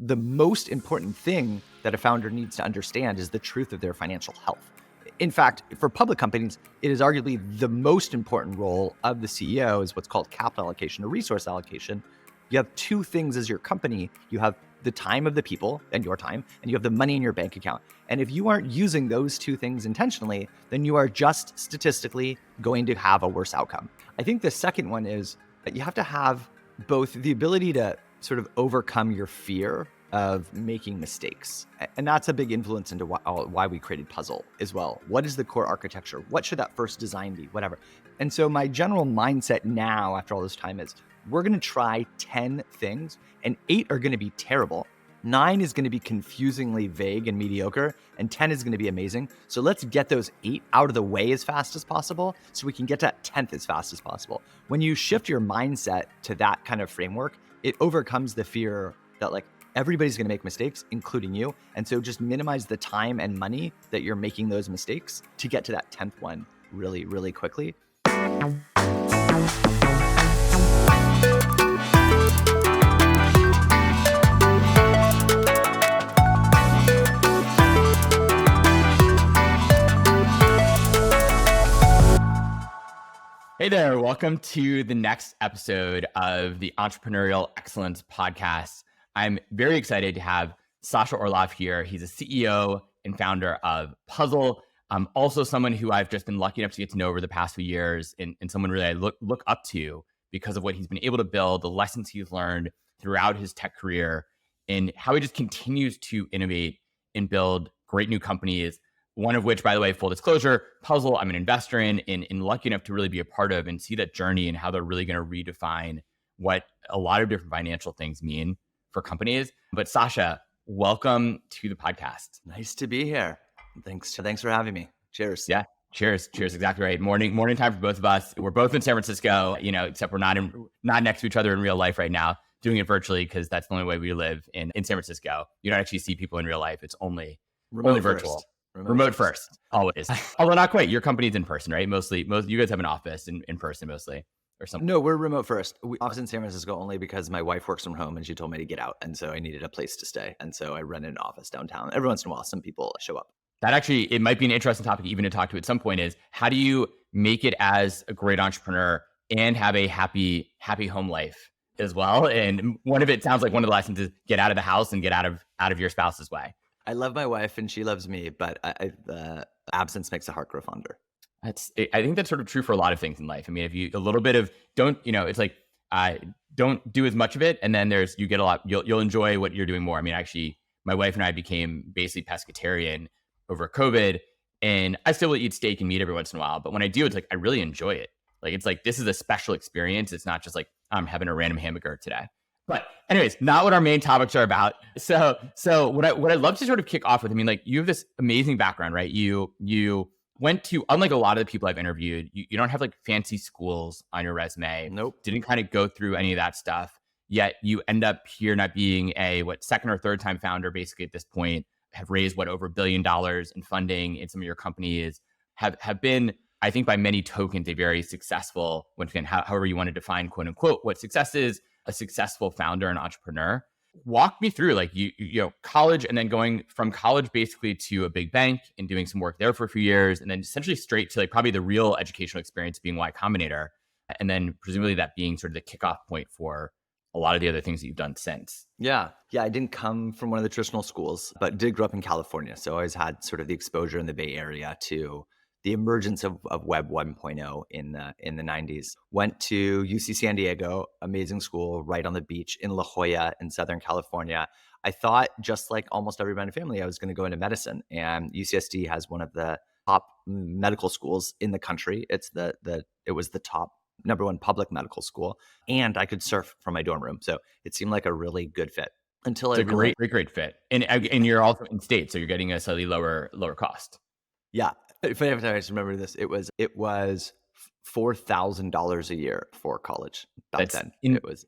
the most important thing that a founder needs to understand is the truth of their financial health. In fact, for public companies, it is arguably the most important role of the CEO is what's called capital allocation or resource allocation. You have two things as your company. You have the time of the people and your time, and you have the money in your bank account. And if you aren't using those two things intentionally, then you are just statistically going to have a worse outcome. I think the second one is that you have to have both the ability to sort of overcome your fear of making mistakes. And that's a big influence into why we created Puzzle as well. What is the core architecture? What should that first design be? Whatever. And so my general mindset now, after all this time, is we're going to try 10 things, and 8 are going to be terrible. 9 is going to be confusingly vague and mediocre, and 10 is going to be amazing. So let's get those 8 out of the way as fast as possible so we can get to that 10th as fast as possible. When you shift your mindset to that kind of framework, it overcomes the fear that everybody's going to make mistakes, including you. And so just minimize the time and money that you're making those mistakes to get to that 10th one really, really quickly. Hey there, welcome to the next episode of the Entrepreneurial Excellence podcast. I'm very excited to have Sasha Orloff here. He's a CEO and founder of Puzzle. Also someone who I've just been lucky enough to get to know over the past few years and someone really I look up to because of what he's been able to build, the lessons he's learned throughout his tech career, and how he just continues to innovate and build great new companies. One of which, by the way, full disclosure, Puzzle, I'm an investor in and lucky enough to really be a part of and see that journey and how they're really going to redefine what a lot of different financial things mean for companies. But Sasha, welcome to the podcast. Nice to be here. Thanks for having me. Cheers. Yeah. Cheers. Exactly right. Morning time for both of us. We're both in San Francisco, except we're not next to each other in real life right now, doing it virtually because that's the only way we live in San Francisco. You don't actually see people in real life. It's only virtual. Remote first, always. Although not quite. Your company's in person, right? Most you guys have an office in person mostly or something. No, we're remote first. We office in San Francisco only because my wife works from home and she told me to get out. And so I needed a place to stay. And so I rented an office downtown. Every once in a while, some people show up. That actually, it might be an interesting topic even to talk to at some point is how do you make it as a great entrepreneur and have a happy home life as well? And one of it sounds like one of the lessons is get out of the house and get out of your spouse's way. I love my wife and she loves me, but absence makes the heart grow fonder. I think that's sort of true for a lot of things in life. I mean, if you a little bit of don't do as much of it, and then you get a lot. You'll enjoy what you're doing more. I mean, actually, my wife and I became basically pescatarian over COVID, and I still will eat steak and meat every once in a while. But when I do, it's I really enjoy it. This is a special experience. It's not just I'm having a random hamburger today. But anyways, not what our main topics are about. So what I'd love to sort of kick off with, I mean, you have this amazing background, right? You went to, unlike a lot of the people I've interviewed, you don't have fancy schools on your resume. Nope. Didn't kind of go through any of that stuff. Yet you end up here not being a second or third time founder basically at this point, have raised over $1 billion in funding in some of your companies, have been, I think by many tokens, a very successful, once again, however you want to define quote unquote, what success is, a successful founder and entrepreneur. Walk me through you college and then going from college basically to a big bank and doing some work there for a few years and then essentially straight to probably the real educational experience being Y Combinator. And then presumably that being sort of the kickoff point for a lot of the other things that you've done since. Yeah. I didn't come from one of the traditional schools, but did grow up in California. So I always had sort of the exposure in the Bay Area to the emergence of Web 1.0 in the 90s. Went to UC San Diego, amazing school right on the beach in La Jolla in Southern California. I thought, just like almost everybody in my family, I was going to go into medicine. And UCSD has one of the top medical schools in the country. It was the top number one public medical school, and I could surf from my dorm room. So it seemed like a really good fit. Until it's a great fit, and you're also in state, so you're getting a slightly lower cost. Yeah. If I just remember this, it was $4,000 a year for college back then.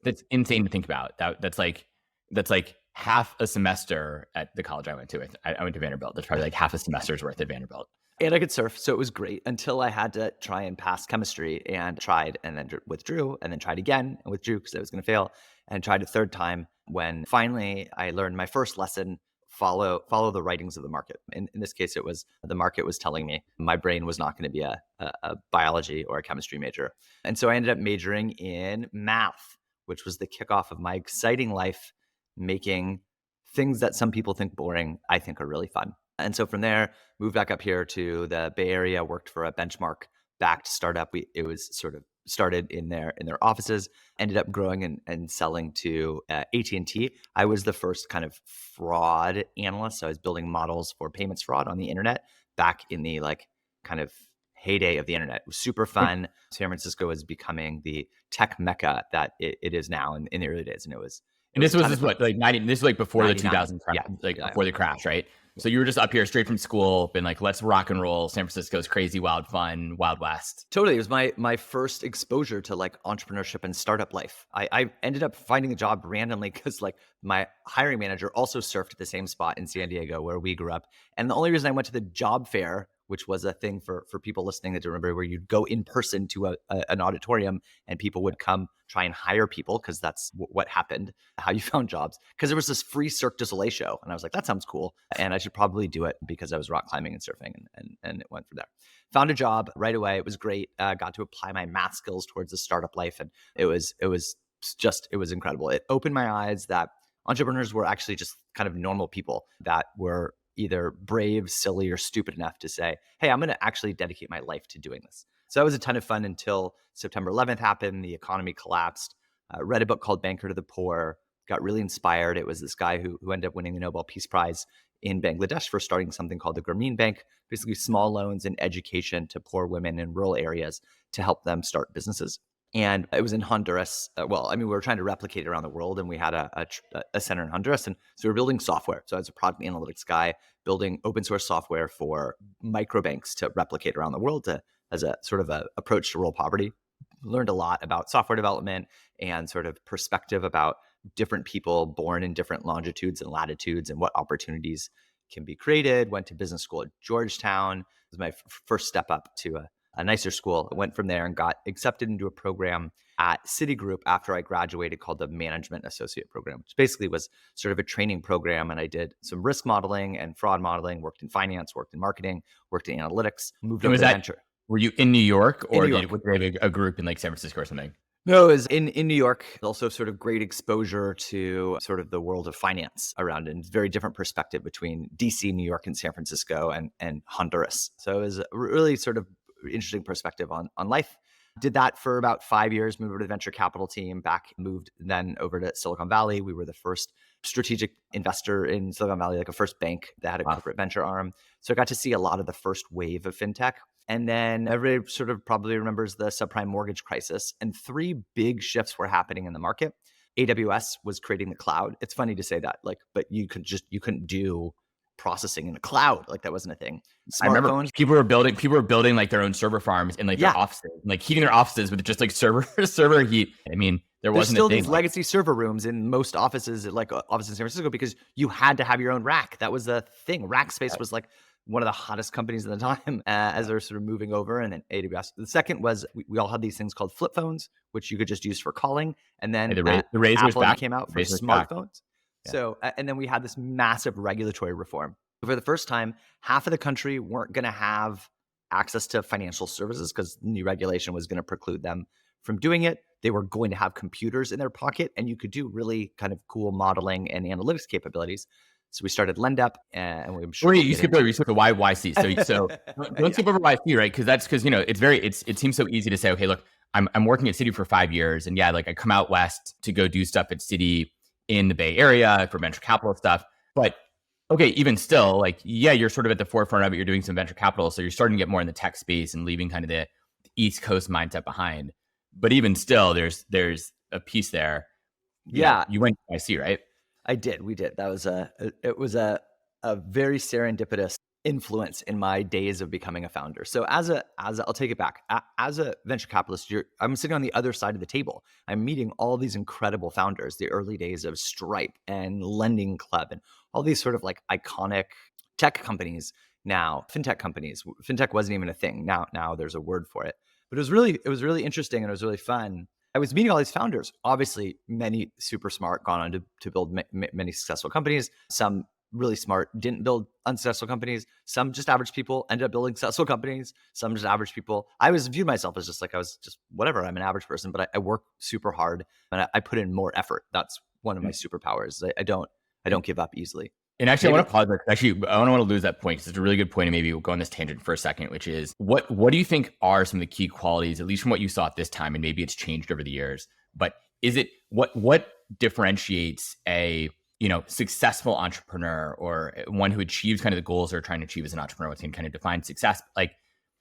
That's insane to think about. That's like half a semester at the college I went to. I went to Vanderbilt. That's probably half a semester's worth at Vanderbilt. And I could surf, so it was great until I had to try and pass chemistry and tried and then withdrew and then tried again and withdrew because I was going to fail and tried a third time when finally I learned my first lesson: follow the writings of the market. In this case, it was the market was telling me my brain was not going to be a biology or a chemistry major. And so I ended up majoring in math, which was the kickoff of my exciting life, making things that some people think boring, I think are really fun. And so from there, moved back up here to the Bay Area, worked for a benchmark-backed startup. It was sort of started in their offices, ended up growing and selling to AT&T. I was the first kind of fraud analyst. So I was building models for payments fraud on the internet back in the kind of heyday of the internet. It was super fun. San Francisco was becoming the tech mecca that it is now in the early days, and it was. And this was what, like 90, this was like before the 2000 crash, yeah. Before the crash, right? So you were just up here straight from school, been like, let's rock and roll. San Francisco's crazy, wild, fun, Wild West. Totally. It was my first exposure to entrepreneurship and startup life. I ended up finding a job randomly because my hiring manager also surfed at the same spot in San Diego where we grew up. And the only reason I went to the job fair, which was a thing for people listening that don't remember, where you'd go in person to an auditorium and people would come try and hire people, because that's what happened, how you found jobs. Because there was this free Cirque du Soleil show. And I was like, that sounds cool. And I should probably do it, because I was rock climbing and surfing, and it went from there. Found a job right away. It was great. Got to apply my math skills towards the startup life. And it was incredible. It opened my eyes that entrepreneurs were actually just kind of normal people that were either brave, silly, or stupid enough to say, hey, I'm going to actually dedicate my life to doing this. So that was a ton of fun until September 11th happened. The economy collapsed. Read a book called Banker to the Poor. Got really inspired. It was this guy who ended up winning the Nobel Peace Prize in Bangladesh for starting something called the Grameen Bank, basically small loans and education to poor women in rural areas to help them start businesses. And it was in Honduras. We were trying to replicate it around the world, and we had a center in Honduras. And so we were building software. So I was a product analytics guy, building open source software for microbanks to replicate around the world as a sort of a approach to rural poverty. Learned a lot about software development and sort of perspective about different people born in different longitudes and latitudes and what opportunities can be created. Went to business school at Georgetown. It was my first step up to a nicer school. I went from there and got accepted into a program at Citigroup after I graduated called the Management Associate Program, which basically was sort of a training program. And I did some risk modeling and fraud modeling, worked in finance, worked in marketing, worked in analytics, moved over to venture. Were you in New York, or did you have a group in San Francisco or something? No, it was in New York. Also sort of great exposure to sort of the world of finance around, and very different perspective between DC, New York, and San Francisco and Honduras. So it was a really sort of interesting perspective on life. Did that for about 5 years, moved over to the venture capital team, moved then over to Silicon Valley. We were the first strategic investor in Silicon Valley, like a first bank that had a corporate venture arm. So I got to see a lot of the first wave of fintech. And then everybody sort of probably remembers the subprime mortgage crisis, and 3 big shifts were happening in the market. AWS was creating the cloud. It's funny to say that, but you couldn't do processing in the cloud. That wasn't a thing. I remember people were building their own server farms in their offices, heating their offices with just server heat. I mean, there's still these legacy server rooms in most offices, offices in San Francisco, because you had to have your own rack. That was the thing. Rackspace was one of the hottest companies at the time as they're sort of moving over. And then AWS. The second was we all had these things called flip phones, which you could just use for calling. And then the Razor came out for smartphones. Yeah. So, and then we had this massive regulatory reform. For the first time, half of the country weren't going to have access to financial services because new regulation was going to preclude them from doing it. They were going to have computers in their pocket, and you could do really kind of cool modeling and analytics capabilities. So we started LendUp, and we you skipped the YC. So don't skip over YC, right? Because it seems so easy to say, okay, look, I'm working at Citi for 5 years, and I come out west to go do stuff at Citi in the Bay Area for venture capital stuff. But okay, even still, you're sort of at the forefront of it. You're doing some venture capital, so you're starting to get more in the tech space and leaving kind of the East Coast mindset behind. But even still, there's a piece there. Yeah, you went to IC, right? I did. We did. That was it was a very serendipitous influence in my days of becoming a founder. So I'll take it back. As a venture capitalist, I'm sitting on the other side of the table. I'm meeting all these incredible founders, the early days of Stripe and Lending Club and all these sort of iconic tech companies. Now, fintech companies. Fintech wasn't even a thing. Now there's a word for it. But it was really interesting, and it was really fun. I was meeting all these founders, obviously many super smart, gone on to build many successful companies. Some really smart, didn't build unsuccessful companies. Some just average people ended up building successful companies. Some just average people. I was viewed myself as just like, I was just whatever. I'm an average person, but I work super hard and I put in more effort. That's one of my superpowers. I don't give up easily. And actually, I want to pause there. Actually, I don't want to lose that point because it's a really good point. And maybe we'll go on this tangent for a second, which is what do you think are some of the key qualities, at least from what you saw at this time, and maybe it's changed over the years, but is it what differentiates a successful entrepreneur or one who achieves kind of the goals they're trying to achieve as an entrepreneur? What's going to kind of define success, like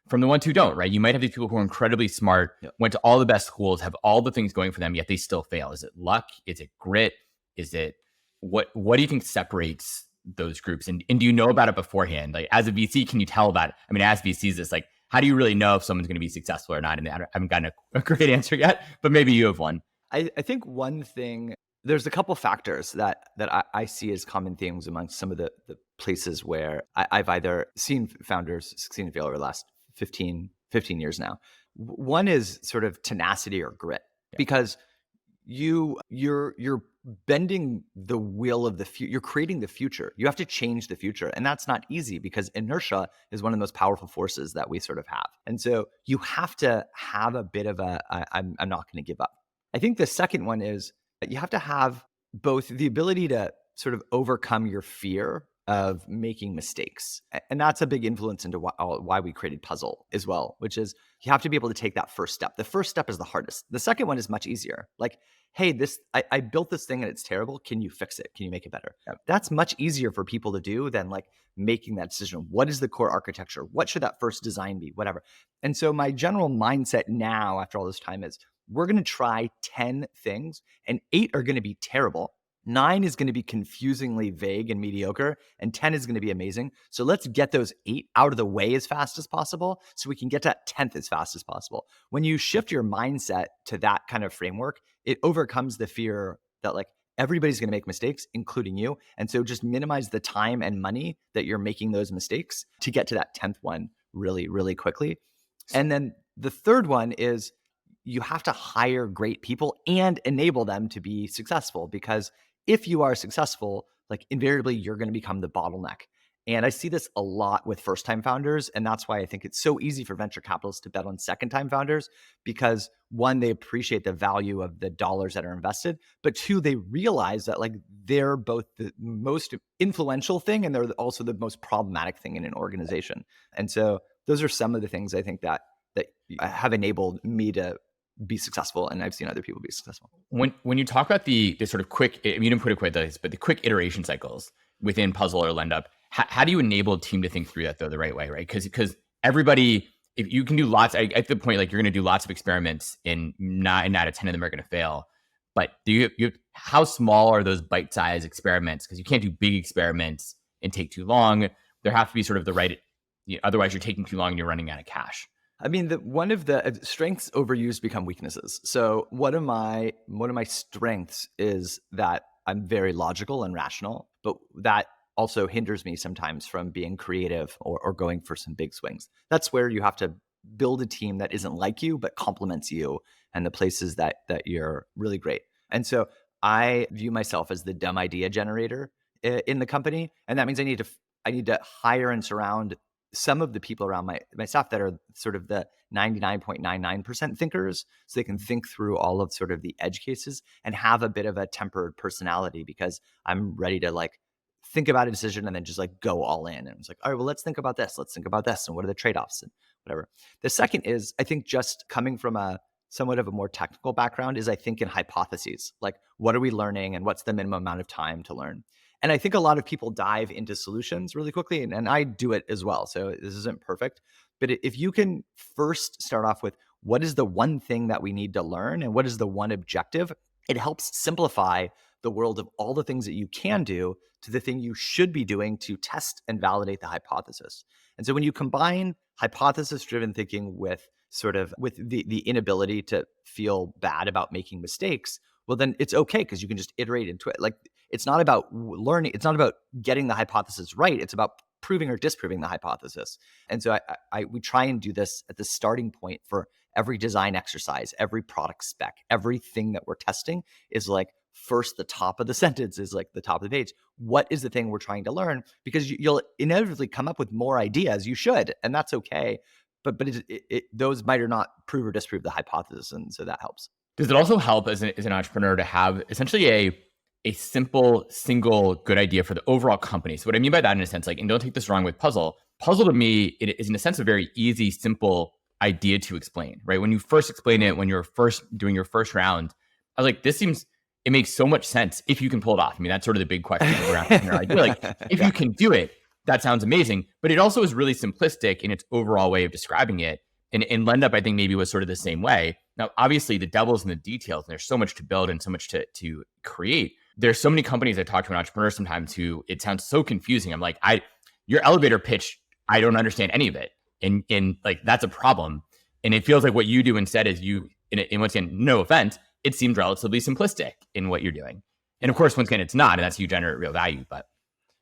from the ones who don't, right? You might have these people who are incredibly smart, went to all the best schools, have all the things going for them, yet they still fail. Is it luck? Is it grit? Is it what do you think separates those groups? And do you know about it beforehand? Like as a VC, can you tell about it? I mean, as VCs, it's like, how do you really know if someone's going to be successful or not? And I haven't gotten a great answer yet, but maybe you have one. I think one thing, there's a couple factors that I see as common themes amongst some of the places where I've either seen founders succeed and fail over the last 15 years now. One is sort of tenacity or grit, because you're bending the will of the future. You're creating the future. You have to change the future. And that's not easy because inertia is one of the most powerful forces that we sort of have. And so you have to have a bit of I'm not going to give up. I think the second one is you have to have both the ability to sort of overcome your fear of making mistakes. And that's a big influence into why we created Puzzle as well, which is you have to be able to take that first step. The first step is the hardest. The second one is much easier. Like, hey, I built this thing and it's terrible. Can you fix it? Can you make it better? That's much easier for people to do than like making that decision. What is the core architecture? What should that first design be? Whatever. And so my general mindset now after all this time is we're going to try 10 things and 8 are going to be terrible. 9 is going to be confusingly vague and mediocre, and 10 is going to be amazing. So let's get those 8 out of the way as fast as possible so we can get to that 10th as fast as possible. When you shift your mindset to that kind of framework, it overcomes the fear that like everybody's going to make mistakes, including you. And so just minimize the time and money that you're making those mistakes to get to that 10th one really, really quickly. And then the third one is you have to hire great people and enable them to be successful, because if you are successful, like invariably you're going to become the bottleneck. And I see this a lot with first-time founders. And that's why I think it's so easy for venture capitalists to bet on second-time founders, because one, they appreciate the value of the dollars that are invested, but two, they realize that like they're both the most influential thing and they're also the most problematic thing in an organization. And so those are some of the things I think that have enabled me to be successful, and I've seen other people be successful. When you talk about the sort of quick, you didn't put it quite like this, but the quick iteration cycles within Puzzle or LendUp, how do you enable a team to think through that though the right way, right? Because everybody, if you can do lots, at the point like you're going to do lots of experiments, and 9 out of 10 of them are going to fail. But how small are those bite-sized experiments? Because you can't do big experiments and take too long. There have to be sort of the right. Otherwise, you're taking too long and you're running out of cash. I mean, one of the strengths overused become weaknesses. So one of my strengths is that I'm very logical and rational, but that also hinders me sometimes from being creative or going for some big swings. That's where you have to build a team that isn't like you, but complements you and the places that you're really great. And so I view myself as the dumb idea generator in the company. And that means I need to hire and surround some of the people around my staff that are sort of the 99.99% thinkers, so they can think through all of sort of the edge cases and have a bit of a tempered personality, because I'm ready to like think about a decision and then just like go all in. And it's like, all right, well, let's think about this. Let's think about this. And what are the trade-offs and whatever. The second is, I think just coming from a somewhat of a more technical background is I think in hypotheses, like what are we learning and what's the minimum amount of time to learn? And I think a lot of people dive into solutions really quickly, and I do it as well. So this isn't perfect, but if you can first start off with what is the one thing that we need to learn and what is the one objective, it helps simplify the world of all the things that you can do to the thing you should be doing to test and validate the hypothesis. And so when you combine hypothesis-driven thinking with the inability to feel bad about making mistakes, well, then it's okay because you can just iterate into it. Like, it's not about learning. It's not about getting the hypothesis right. It's about proving or disproving the hypothesis. And so we try and do this at the starting point for every design exercise, every product spec, everything that we're testing is like first the top of the sentence is like the top of the page. What is the thing we're trying to learn? Because you'll inevitably come up with more ideas. You should, and that's okay. But those might or not prove or disprove the hypothesis, and so that helps. Does it also help as an entrepreneur to have essentially a simple, single good idea for the overall company? So what I mean by that in a sense, like, and don't take this wrong with puzzle to me, it is in a sense a very easy, simple idea to explain, right? When you first explain it, when you're first doing your first round, I was like, it makes so much sense if you can pull it off. I mean, that's sort of the big question around your idea. Like, if you can do it, that sounds amazing. But it also is really simplistic in its overall way of describing it. And LendUp, I think, maybe was sort of the same way. Now, obviously, the devil's in the details, and there's so much to build and so much to create. There's so many companies I talk to an entrepreneur sometimes who it sounds so confusing. I'm like, your elevator pitch, I don't understand any of it. And like, that's a problem. And it feels like what you do instead is and once again, no offense, it seemed relatively simplistic in what you're doing. And of course, once again, it's not, and that's how you generate real value. But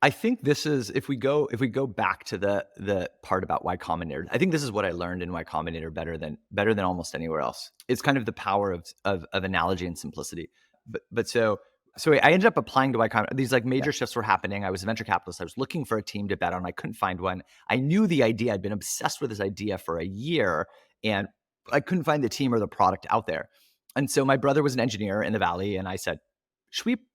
I think this is, if we go back to the part about Y Combinator, I think this is what I learned in Y Combinator better than almost anywhere else. It's kind of the power of analogy and simplicity. But so I ended up applying to Y Combinator. These like major shifts were happening. I was a venture capitalist. I was looking for a team to bet on. I couldn't find one. I knew the idea. I'd been obsessed with this idea for a year, and I couldn't find the team or the product out there. And so my brother was an engineer in the Valley, and I said,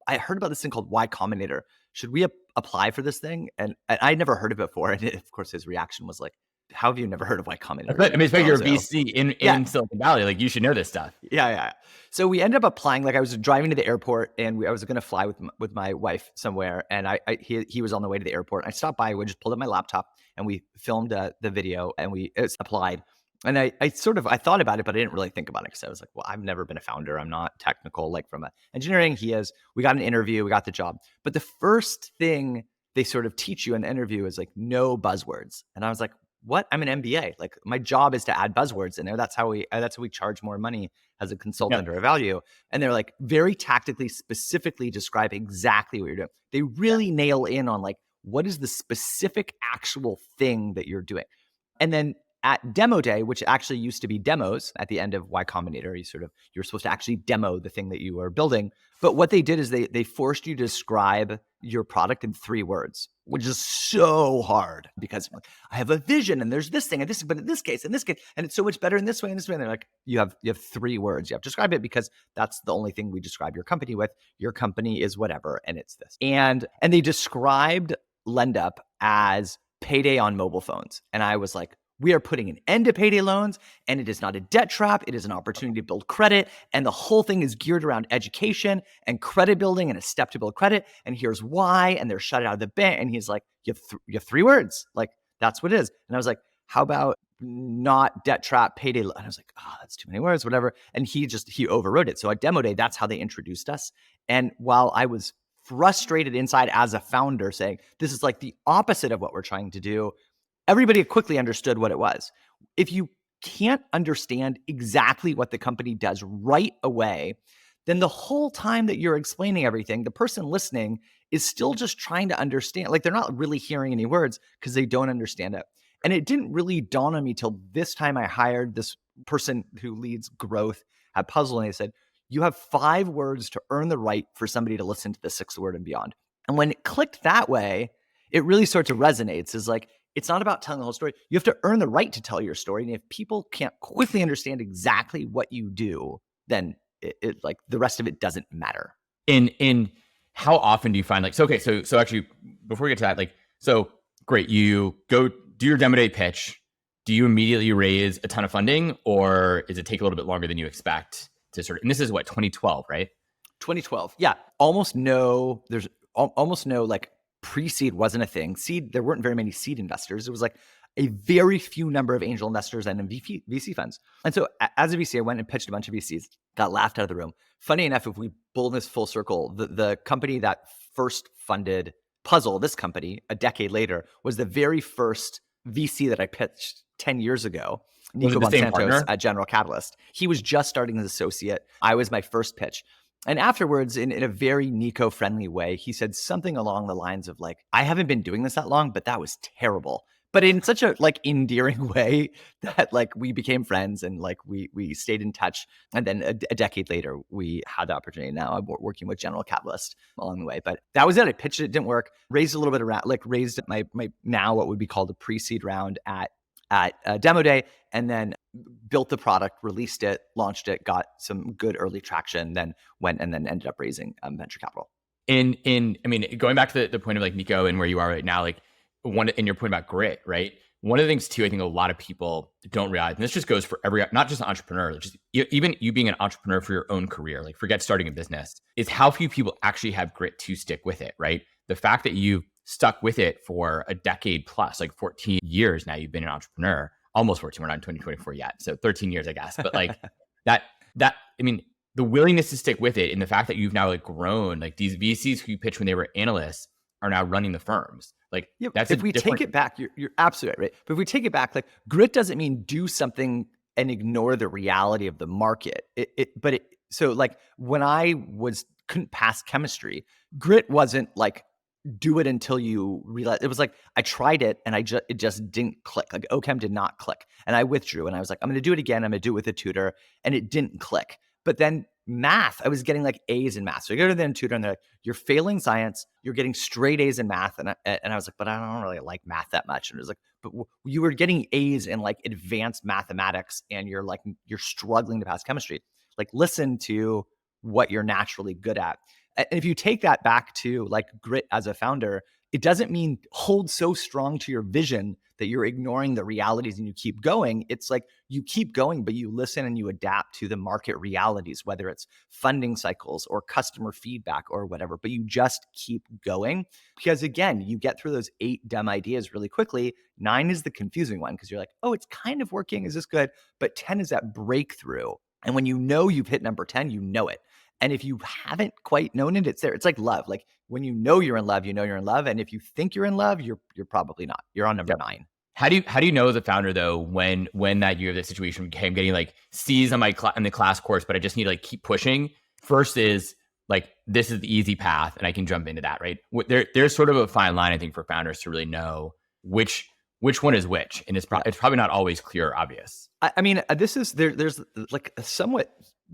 I heard about this thing called Y Combinator. Should we apply for this thing? And I'd never heard of it before. And of course, his reaction was like, how have you never heard of Y Combinator? But I mean, it's like you're a VC in Silicon Valley. Like, you should know this stuff. Yeah. So we ended up applying. Like, I was driving to the airport, and I was going to fly with my wife somewhere. And he was on the way to the airport. I stopped by. We just pulled up my laptop, and we filmed the video, and we applied. And I thought about it, but I didn't really think about it because I was like, well, I've never been a founder. I'm not technical, like from engineering. He is. We got an interview. We got the job. But the first thing they sort of teach you in the interview is like no buzzwords. And I was like, what? I'm an MBA. Like, my job is to add buzzwords in there. That's how we charge more money as a consultant or a value. And they're like very tactically, specifically describe exactly what you're doing. They really nail in on like, what is the specific actual thing that you're doing? And then at demo day, which actually used to be demos at the end of Y Combinator, you're supposed to actually demo the thing that you are building. But what they did is they forced you to describe your product in 3 words, which is so hard because I have a vision and there's this thing and this, but in this case, and it's so much better in this way and this way. And they're like, you have 3 words. You have to describe it because that's the only thing we describe your company with. Your company is whatever, and it's this. And they described LendUp as payday on mobile phones. And I was like, we are putting an end to payday loans, and it is not a debt trap. It is an opportunity to build credit. And the whole thing is geared around education and credit building and a step to build credit. And here's why. And they're shut out of the bank. And he's like, you have 3 words. Like, that's what it is. And I was like, how about not debt trap, payday loan? And I was like, oh, that's too many words, whatever. And he overrode it. So at demo day, that's how they introduced us. And while I was frustrated inside as a founder saying, this is like the opposite of what we're trying to do, everybody quickly understood what it was. If you can't understand exactly what the company does right away, then the whole time that you're explaining everything, the person listening is still just trying to understand. Like, they're not really hearing any words because they don't understand it. And it didn't really dawn on me till this time I hired this person who leads growth at Puzzle, and they said, you have 5 words to earn the right for somebody to listen to the 6th word and beyond. And when it clicked that way, it really starts to resonate. It's like, it's not about telling the whole story. You have to earn the right to tell your story. And if people can't quickly understand exactly what you do, then it like the rest of it doesn't matter. In how often do you find so actually before we get to that, so great, you go do your demo day pitch. Do you immediately raise a ton of funding, or does it take a little bit longer than you expect to and this is what, 2012, right? 2012. Yeah. There's almost no like pre-seed wasn't a thing. Seed, there weren't very many seed investors. It was like a very few number of angel investors and VC funds. And so as a VC, I went and pitched a bunch of VCs, got laughed out of the room. Funny enough, if we pull this full circle, the company that first funded Puzzle, this company, a decade later, was the very first VC that I pitched 10 years ago. Nico Monsantos at General Catalyst. He was just starting as associate. I was my first pitch. And afterwards, in a very Nico-friendly way, he said something along the lines of like, I haven't been doing this that long, but that was terrible. but in such a like endearing way that like we became friends and like we stayed in touch. And then a decade later, we had the opportunity. Now I'm working with General Catalyst along the way. But that was it. I pitched it, didn't work. Raised a little bit around, like raised my now what would be called a pre-seed round at Demo Day, and then built the product, released it, launched it, got some good early traction, then went and then ended up raising venture capital. I mean, going back to the point of like Nico and where you are right now, like in your point about grit, right? One of the things too, I think a lot of people don't realize, and this just goes for not just an entrepreneur, just even you being an entrepreneur for your own career, like forget starting a business, is how few people actually have grit to stick with it, right? The fact that you've stuck with it for a decade plus, like 14 years now, you've been an entrepreneur, almost 14, we're not in 2024 yet. So 13 years, I guess. But like I mean, the willingness to stick with it and the fact that you've now like grown, like these VCs who you pitched when they were analysts are now running the firms. Like that's if we take it back, you're absolutely right. But if we take it back, like grit doesn't mean do something and ignore the reality of the market. So like when I couldn't pass chemistry, grit wasn't like do it until you realize. It was like I tried it and it just didn't click. Like OChem did not click, and I withdrew. And I was like, I'm going to do it again. I'm going to do it with a tutor, and it didn't click. But then math, I was getting like A's in math. So I go to the tutor and they're like, you're failing science. You're getting straight A's in math. And I was like, but I don't really like math that much. And it was like, but you were getting A's in like advanced mathematics and you're struggling to pass chemistry. Like listen to what you're naturally good at. And if you take that back to like grit as a founder, it doesn't mean hold so strong to your vision that you're ignoring the realities and you keep going. It's like you keep going, but you listen and you adapt to the market realities, whether it's funding cycles or customer feedback or whatever, but you just keep going. Because again, you get through those 8 dumb ideas really quickly. 9 is the confusing one because you're like, oh, it's kind of working. Is this good? But 10 is that breakthrough. And when you know you've hit number 10, you know it. And if you haven't quite known it, it's there. It's like love. Like when you know you're in love, you know you're in love. And if you think you're in love, you're probably not. You're on number 9. How do you know as a founder though when that year the situation became getting like C's on in the class course, but I just need to like keep pushing? First is like this is the easy path, and I can jump into that, right? There's sort of a fine line I think for founders to really know which one is which, and it's probably not always clear or obvious. I mean, there's like a somewhat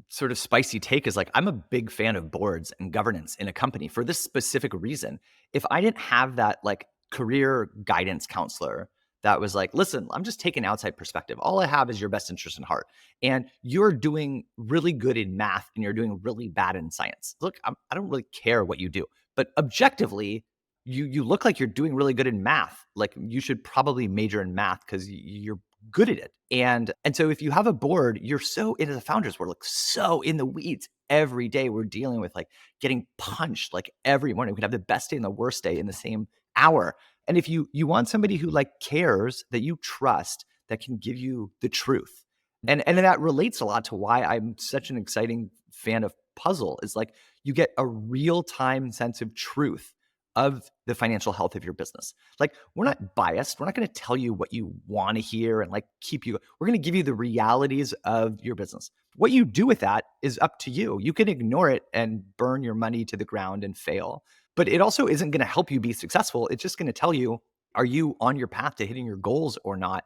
sort of spicy take is like, I'm a big fan of boards and governance in a company for this specific reason. If I didn't have that like career guidance counselor that was like, listen, I'm just taking an outside perspective. All I have is your best interest in heart. And you're doing really good in math and you're doing really bad in science. Look, I don't really care what you do, but objectively, you look like you're doing really good in math. Like you should probably major in math because you're good at it. And so if you have a board, you're so into the founders, we're like so in the weeds every day. We're dealing with like getting punched like every morning. We could have the best day and the worst day in the same hour. And if you want somebody who like cares, that you trust, that can give you the truth. And that relates a lot to why I'm such an exciting fan of Puzzle is like you get a real-time sense of truth of the financial health of your business. Like we're not biased. We're not going to tell you what you want to hear and like keep you. We're going to give you the realities of your business. What you do with that is up to you. You can ignore it and burn your money to the ground and fail. But it also isn't going to help you be successful. It's just going to tell you, are you on your path to hitting your goals or not?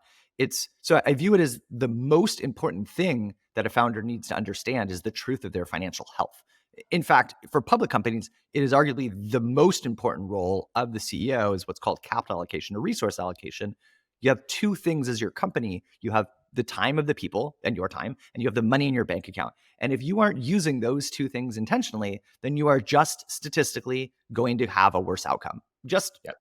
So I view it as the most important thing that a founder needs to understand is the truth of their financial health. In fact, for public companies, it is arguably the most important role of the CEO is what's called capital allocation or resource allocation. You have 2 things as your company. You have the time of the people and your time, and you have the money in your bank account. And if you aren't using those 2 things intentionally, then you are just statistically going to have a worse outcome.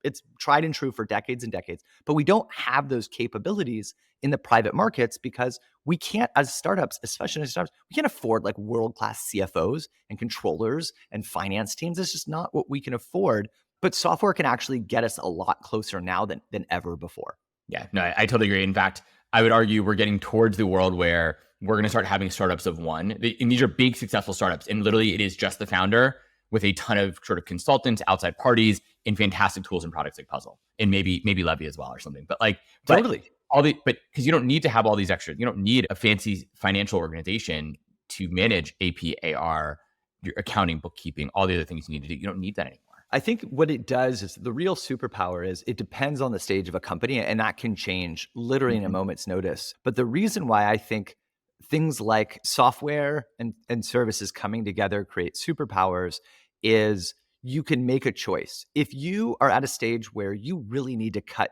It's tried and true for decades and decades, but we don't have those capabilities in the private markets because we can't, as startups, especially as startups, we can't afford like world-class CFOs and controllers and finance teams. It's just not what we can afford. But software can actually get us a lot closer now than ever before. Yeah, no, I totally agree. In fact, I would argue we're getting towards the world where we're going to start having startups of one. And these are big, successful startups. And literally it is just the founder with a ton of sort of consultants, outside parties, and fantastic tools and products like Puzzle, and maybe Levy as well or something. But like totally but because you don't need to have all these extras. You don't need a fancy financial organization to manage AP, AR, your accounting, bookkeeping, all the other things you need to do. You don't need that anymore. I think what it does is the real superpower is it depends on the stage of a company, and that can change literally in a moment's notice. But the reason why I think things like software and services coming together create superpowers is you can make a choice. If you are at a stage where you really need to cut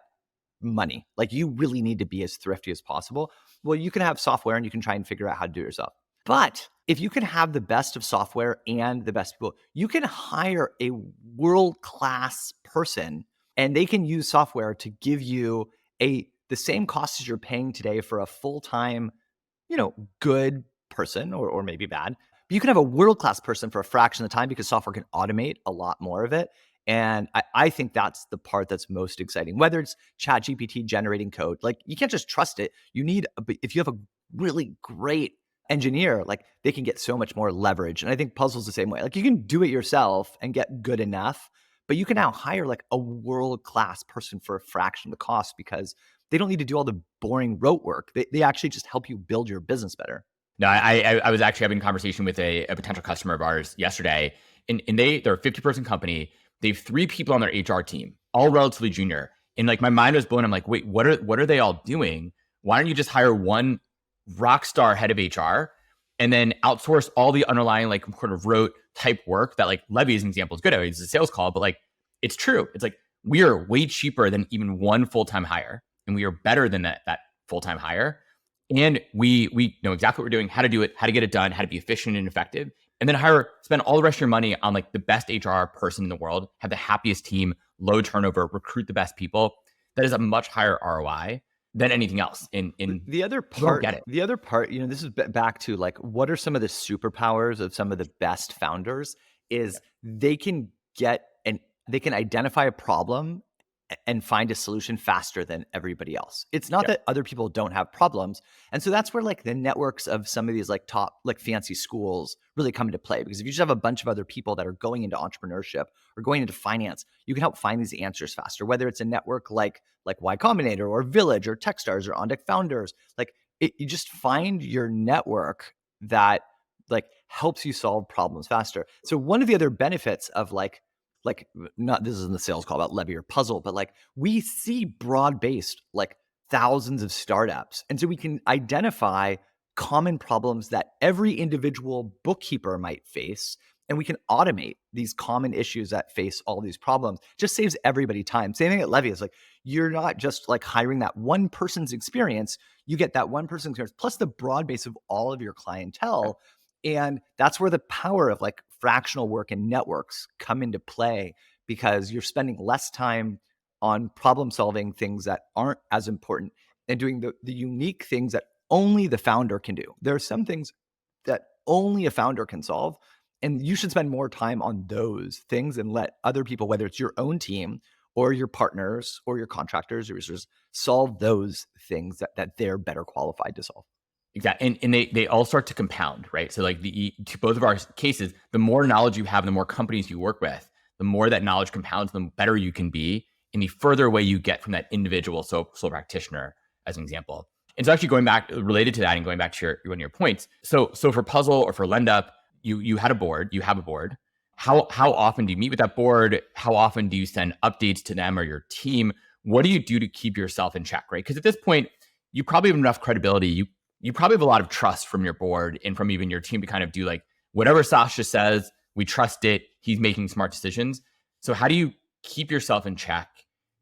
money, like you really need to be as thrifty as possible, well, you can have software and you can try and figure out how to do it yourself. But if you can have the best of software and the best people, you can hire a world-class person and they can use software to give you the same cost as you're paying today for a full-time, good person or maybe bad. But you can have a world-class person for a fraction of the time because software can automate a lot more of it. And I think that's the part that's most exciting. Whether it's ChatGPT generating code, like you can't just trust it. If you have a really great engineer, like they can get so much more leverage. And I think Puzzle's the same way. Like you can do it yourself and get good enough, but you can now hire like a world-class person for a fraction of the cost because they don't need to do all the boring rote work. They actually just help you build your business better. No, I was actually having a conversation with a potential customer of ours yesterday, and they're a 50-person company. They have 3 people on their HR team, all relatively junior. And like my mind was blown. I'm like, wait, what are they all doing? Why don't you just hire one rock star head of HR and then outsource all the underlying like sort of rote type work that like Levy as an example is good at. It's a sales call, but like it's true. It's like we are way cheaper than even one full-time hire, and we are better than that full-time hire. And we know exactly what we're doing, how to do it, how to get it done, how to be efficient and effective. And then spend all the rest of your money on like the best HR person in the world, have the happiest team, low turnover, recruit the best people. That is a much higher ROI than anything else. In the other part, this is back to like, what are some of the superpowers of some of the best founders is they can identify a problem and find a solution faster than everybody else. It's not that other people don't have problems. And so that's where like the networks of some of these like top, like fancy schools really come into play. Because if you just have a bunch of other people that are going into entrepreneurship or going into finance, you can help find these answers faster, whether it's a network like Y Combinator or Village or Techstars or On Deck Founders. Like you just find your network that like helps you solve problems faster. So one of the other benefits of not this isn't the sales call about Levy or Puzzle, but like we see broad-based like thousands of startups. And so we can identify common problems that every individual bookkeeper might face. And we can automate these common issues that face all these problems. Just saves everybody time. Same thing at Levy is like, you're not just like hiring that one person's experience. You get that one person's experience plus the broad base of all of your clientele. And that's where the power of like fractional work and networks come into play because you're spending less time on problem solving things that aren't as important and doing the unique things that only the founder can do. There are some things that only a founder can solve, and you should spend more time on those things and let other people, whether it's your own team or your partners or your contractors or users, solve those things that they're better qualified to solve. Exactly. And they all start to compound, right? So like to both of our cases, the more knowledge you have, the more companies you work with, the more that knowledge compounds, the better you can be and the further away you get from that individual sole practitioner, as an example. And so actually going back, related to that and going back to one of your points. So for Puzzle or for LendUp, you have a board. How often do you meet with that board? How often do you send updates to them or your team? What do you do to keep yourself in check, right? Because at this point, you probably have enough credibility. You probably have a lot of trust from your board and from even your team to kind of do like whatever Sasha says, we trust it. He's making smart decisions. So how do you keep yourself in check?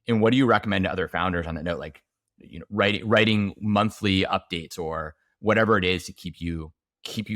And what do you recommend to other founders on that note? Like, writing monthly updates or whatever it is to keep you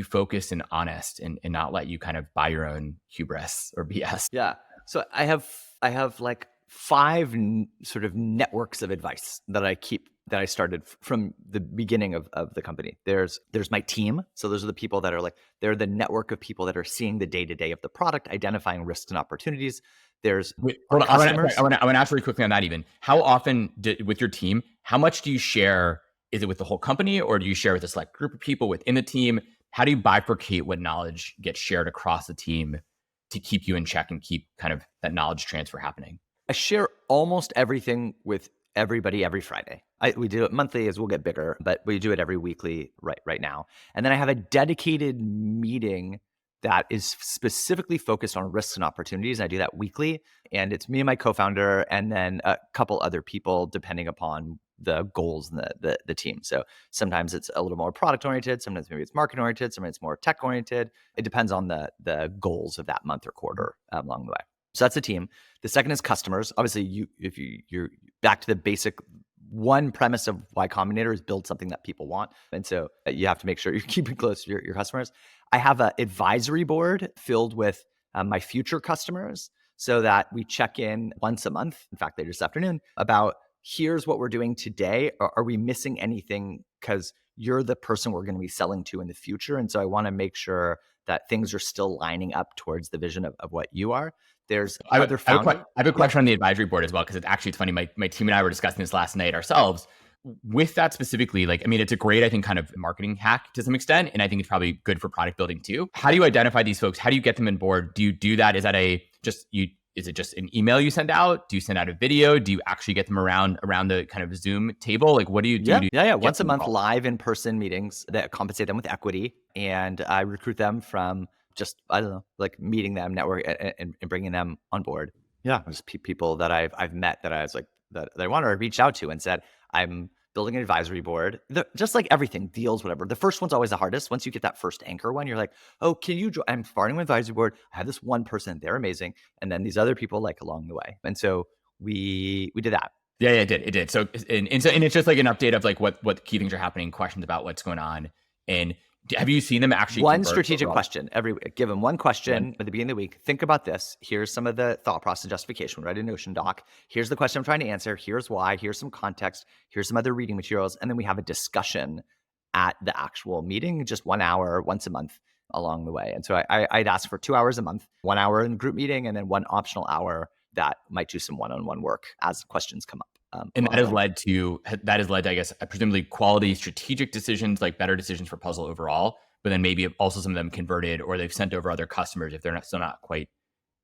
focused and honest and not let you kind of buy your own hubris or BS. Yeah. So I have like 5 sort of networks of advice that I started from the beginning of the company. There's my team. So those are the people that are like, they're the network of people that are seeing the day-to-day of the product, identifying risks and opportunities. There's hold on. I want to ask really quickly on that even. How often with your team, how much do you share? Is it with the whole company or do you share with a select group of people within the team? How do you bifurcate what knowledge gets shared across the team to keep you in check and keep kind of that knowledge transfer happening? I share almost everything with everybody every Friday. We do it monthly as we'll get bigger, but we do it every weekly right now. And then I have a dedicated meeting that is specifically focused on risks and opportunities. And I do that weekly. And it's me and my co-founder, and then a couple other people, depending upon the goals and the team. So sometimes it's a little more product oriented, sometimes maybe it's market oriented, sometimes it's more tech oriented. It depends on the goals of that month or quarter along the way. So that's a team. The second is customers. Obviously, if you're back to the basic one premise of Y Combinator is build something that people want. And so you have to make sure you're keeping close to your customers. I have an advisory board filled with my future customers so that we check in once a month, in fact, later this afternoon, about here's what we're doing today. Are we missing anything? Because you're the person we're going to be selling to in the future. And so I want to make sure that things are still lining up towards the vision of what you are. There's other founders. I have a question on the advisory board as well, because it's funny. My team and I were discussing this last night ourselves. With that specifically, it's a great, I think, kind of marketing hack to some extent. And I think it's probably good for product building too. How do you identify these folks? How do you get them on board? Do you do that? Is it just an email you send out? Do you send out a video? Do you actually get them around the kind of Zoom table? Like, what do you do? Yeah. Once a month, live in-person meetings that compensate them with equity. And I recruit them from just, I don't know, like meeting them, network, and bringing them on board. Yeah. Just people that I've met that I was like, that I wanted to reach out to and said, I'm building an advisory board. Just like everything, deals, whatever. The first one's always the hardest. Once you get that first anchor one, you're like, oh, can you join? I'm starting an advisory board. I have this one person, they're amazing. And then these other people like along the way. And so we did that. Yeah, it did. So it's just like an update of like what key things are happening, questions about what's going on. And have you seen them actually? One strategic question every week. Give them one question at the beginning of the week. Think about this. Here's some of the thought process and justification. Write a Notion doc. Here's the question I'm trying to answer. Here's why. Here's some context. Here's some other reading materials. And then we have a discussion at the actual meeting, just 1 hour, once a month along the way. And so I'd ask for 2 hours a month, 1 hour in group meeting, and then one optional hour that might do some one-on-one work as questions come up. And that has led to, I guess, presumably quality strategic decisions, like better decisions for Puzzle overall, but then maybe also some of them converted or they've sent over other customers if they're still not quite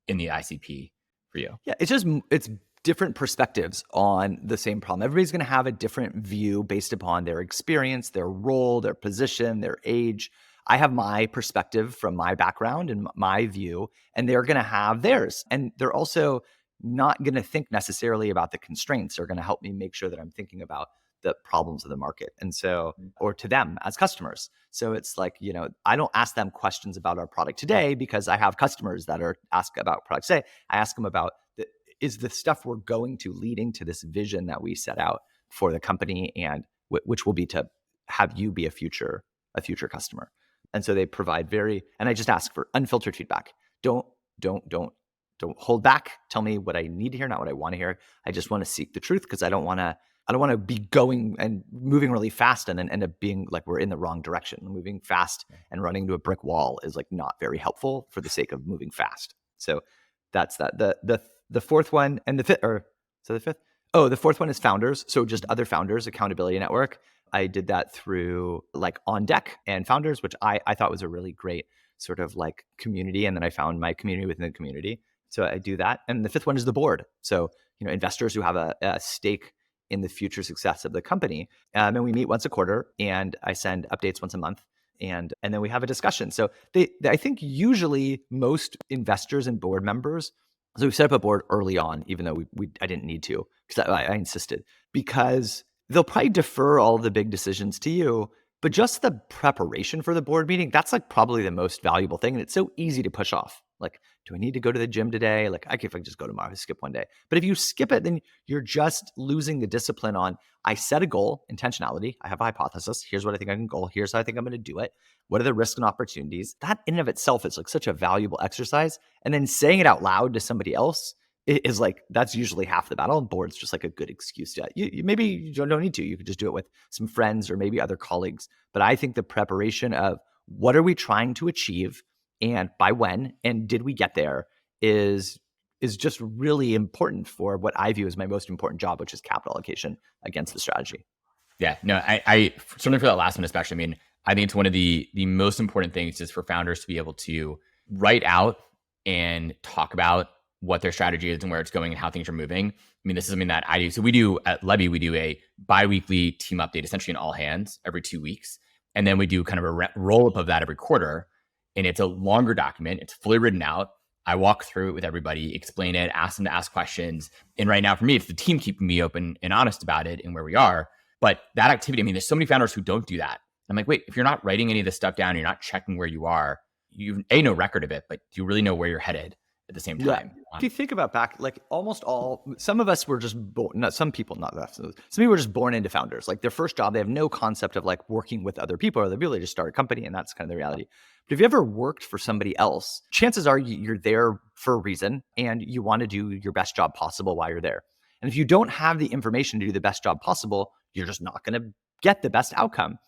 in the ICP for you. Yeah, it's different perspectives on the same problem. Everybody's going to have a different view based upon their experience, their role, their position, their age. I have my perspective from my background and my view, and they're going to have theirs. And they're also not going to think necessarily about the constraints. They're going to help me make sure that I'm thinking about the problems of the market. And so, or to them as customers. So it's like, I don't ask them questions about our product today because I have customers that are asked about products today. I ask them about, is the stuff we're going to leading to this vision that we set out for the company, and which will be to have you be a future customer. And so they provide and I just ask for unfiltered feedback. Don't hold back. Tell me what I need to hear, not what I want to hear. I just want to seek the truth because I don't want to be going and moving really fast and then end up being like we're in the wrong direction. Moving fast and running into a brick wall is like not very helpful for the sake of moving fast. So that's that. The fourth one and the fifth, the fifth? Oh, the fourth one is founders. So just other founders, accountability network. I did that through like On Deck and Founders, which I thought was a really great sort of like community. And then I found my community within the community. So I do that. And the fifth one is the board. So, investors who have a stake in the future success of the company. And we meet once a quarter and I send updates once a month. And then we have a discussion. So I think usually most investors and board members, so we set up a board early on, even though I didn't need to, because I insisted, because they'll probably defer all the big decisions to you, but just the preparation for the board meeting, that's like probably the most valuable thing. And it's so easy to push off. Like, do I need to go to the gym today? Like, if I just go tomorrow, I skip one day. But if you skip it, then you're just losing the discipline on, I set a goal, intentionality. I have a hypothesis. Here's what I think I can goal. Here's how I think I'm going to do it. What are the risks and opportunities? That in and of itself is like such a valuable exercise. And then saying it out loud to somebody else is like, that's usually half the battle. And board's just like a good excuse to you. Maybe you don't need to. You could just do it with some friends or maybe other colleagues. But I think the preparation of what are we trying to achieve and by when, and did we get there is just really important for what I view as my most important job, which is capital allocation against the strategy. Yeah, no, I certainly for that last one, especially, I mean, I think it's one of the most important things is for founders to be able to write out and talk about what their strategy is and where it's going and how things are moving. I mean, this is something that I do. So we do at Levy, we do a bi-weekly team update, essentially in all hands every 2 weeks. And then we do kind of a roll up of that every quarter. and it's a longer document. It's fully written out. I walk through it with everybody, explain it, ask them to ask questions. And right now for me, it's the team keeping me open and honest about it and where we are. But that activity, I mean, there's so many founders who don't do that. I'm like, wait, if you're not writing any of this stuff down, you're not checking where you are, you've no record of it, but do you really know where you're headed at the same time? If you think about back, like some of us were just born, some people, not that. Some people were just born into founders. Like their first job, they have no concept of like working with other people or the ability to start a company. And that's kind of the reality. But if you ever worked for somebody else, chances are you're there for a reason and you want to do your best job possible while you're there. And if you don't have the information to do the best job possible, you're just not going to get the best outcome.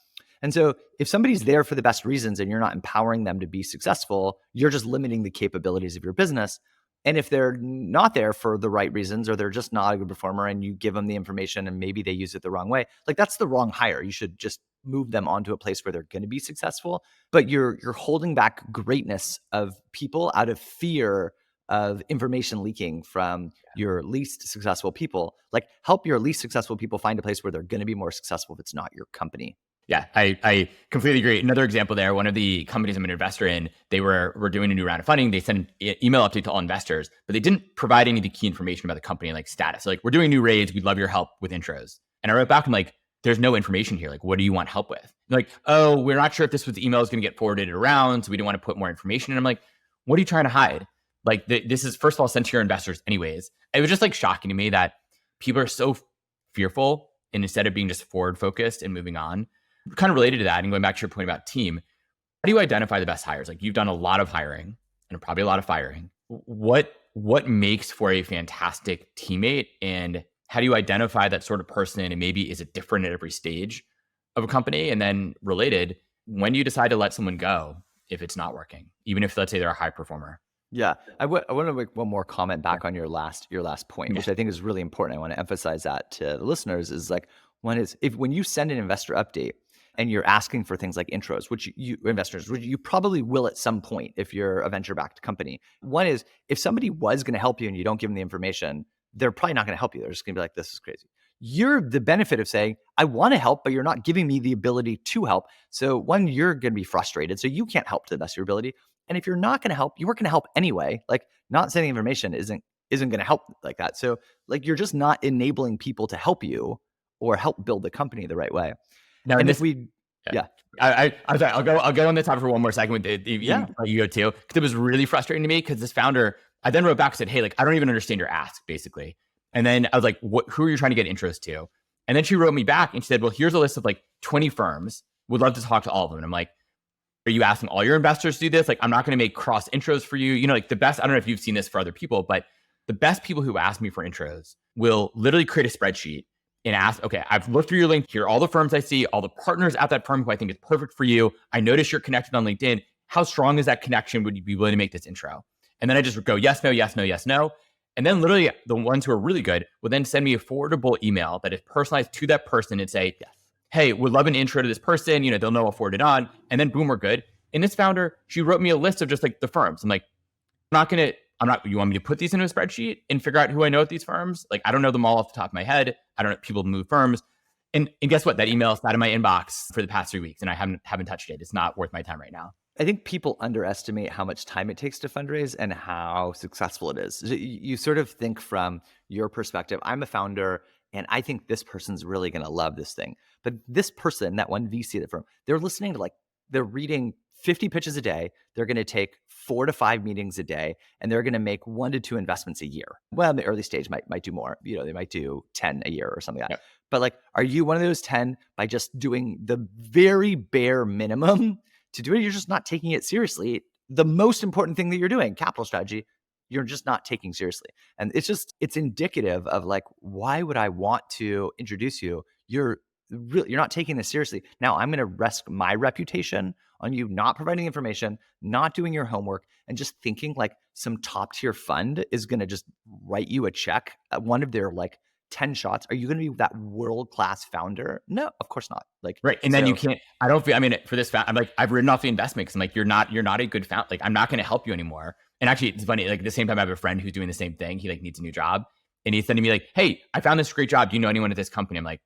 And so if somebody's there for the best reasons and you're not empowering them to be successful, you're just limiting the capabilities of your business. And if they're not there for the right reasons, or they're just not a good performer and you give them the information and maybe they use it the wrong way, like that's the wrong hire. You should just move them onto a place where they're going to be successful, but you're holding back greatness of people out of fear of information leaking from your least successful people. Like help your least successful people find a place where they're going to be more successful if it's not your company. Yeah, I completely agree. Another example there, one of the companies I'm an investor in, they were doing a new round of funding. They sent an email update to all investors, but they didn't provide any of the key information about the company, like status. So like, we're doing new raids. We'd love your help with intros. And I wrote back, I'm like, there's no information here. Like, what do you want help with? They're like, oh, we're not sure if this email is going to get forwarded around, so we didn't want to put more information. And I'm like, what are you trying to hide? Like, this is, first of all, sent to your investors anyways. It was just like shocking to me that people are so fearful, and instead of being just forward focused and moving on. Kind of related to that, and going back to your point about team, how do you identify the best hires? Like, you've done a lot of hiring and probably a lot of firing. What makes for a fantastic teammate, and how do you identify that sort of person? And maybe is it different at every stage of a company? And then related, when do you decide to let someone go if it's not working, even if, let's say, they're a high performer? Yeah, I want to make one more comment back on your last point, which I think is really important. I want to emphasize that to the listeners is like, when you send an investor update and you're asking for things like intros, which you probably will at some point if you're a venture-backed company. One is, if somebody was going to help you and you don't give them the information, they're probably not going to help you. They're just going to be like, this is crazy. You're the benefit of saying, I want to help, but you're not giving me the ability to help. So one, you're going to be frustrated. So you can't help to the best of your ability. And if you're not going to help, you weren't going to help anyway. Like, not sending information isn't going to help like that. So like, you're just not enabling people to help you or help build the company the right way. Now, and I'm sorry, I'll go on the topic for one more second with you go too, because it was really frustrating to me, because this founder, I then wrote back and said, hey, like, I don't even understand your ask, basically. And then I was like, who are you trying to get intros to? And then she wrote me back and she said, well, here's a list of like 20 firms. Would love to talk to all of them. And I'm like, are you asking all your investors to do this? Like, I'm not going to make cross intros for you. You know, like the best, I don't know if you've seen this for other people, but the best people who ask me for intros will literally create a spreadsheet and ask, okay, I've looked through your link. Here are all the firms I see, all the partners at that firm who I think is perfect for you. I noticed you're connected on LinkedIn. How strong is that connection? Would you be willing to make this intro? And then I just go, yes, no, yes, no, yes, no. And then literally the ones who are really good will then send me a forwardable email that is personalized to that person and say, hey, would love an intro to this person. You know, they'll know I'll forward it on. And then boom, we're good. And this founder, she wrote me a list of just like the firms. I'm like, you want me to put these into a spreadsheet and figure out who I know at these firms? Like, I don't know them all off the top of my head. I don't know people move firms. And guess what? That email sat in my inbox for the past 3 weeks and I haven't touched it. It's not worth my time right now. I think people underestimate how much time it takes to fundraise and how successful it is. You sort of think from your perspective, I'm a founder and I think this person's really going to love this thing. But this person, that one VC at the firm, they're listening to they're reading 50 pitches a day. They're going to take 4 to 5 meetings a day, and they're going to make 1 to 2 investments a year. Well, in the early stage might do more. You know, they might do 10 a year or something like that. Yep. But like, are you one of those 10 by just doing the very bare minimum to do it? You're just not taking it seriously. The most important thing that you're doing, capital strategy, you're just not taking seriously. And it's indicative of like, why would I want to introduce you? You're not taking this seriously. Now I'm going to risk my reputation on you not providing information, not doing your homework, and just thinking like some top tier fund is going to just write you a check at one of their like 10 shots. Are you going to be that world-class founder? No, of course not. Like, right. And then you can't, for this I'm like, I've written off the investment because I'm like, you're not a good founder. Like, I'm not going to help you anymore. And actually it's funny, like at the same time, I have a friend who's doing the same thing. He like needs a new job and he's sending me like, hey, I found this great job. Do you know anyone at this company? I'm like,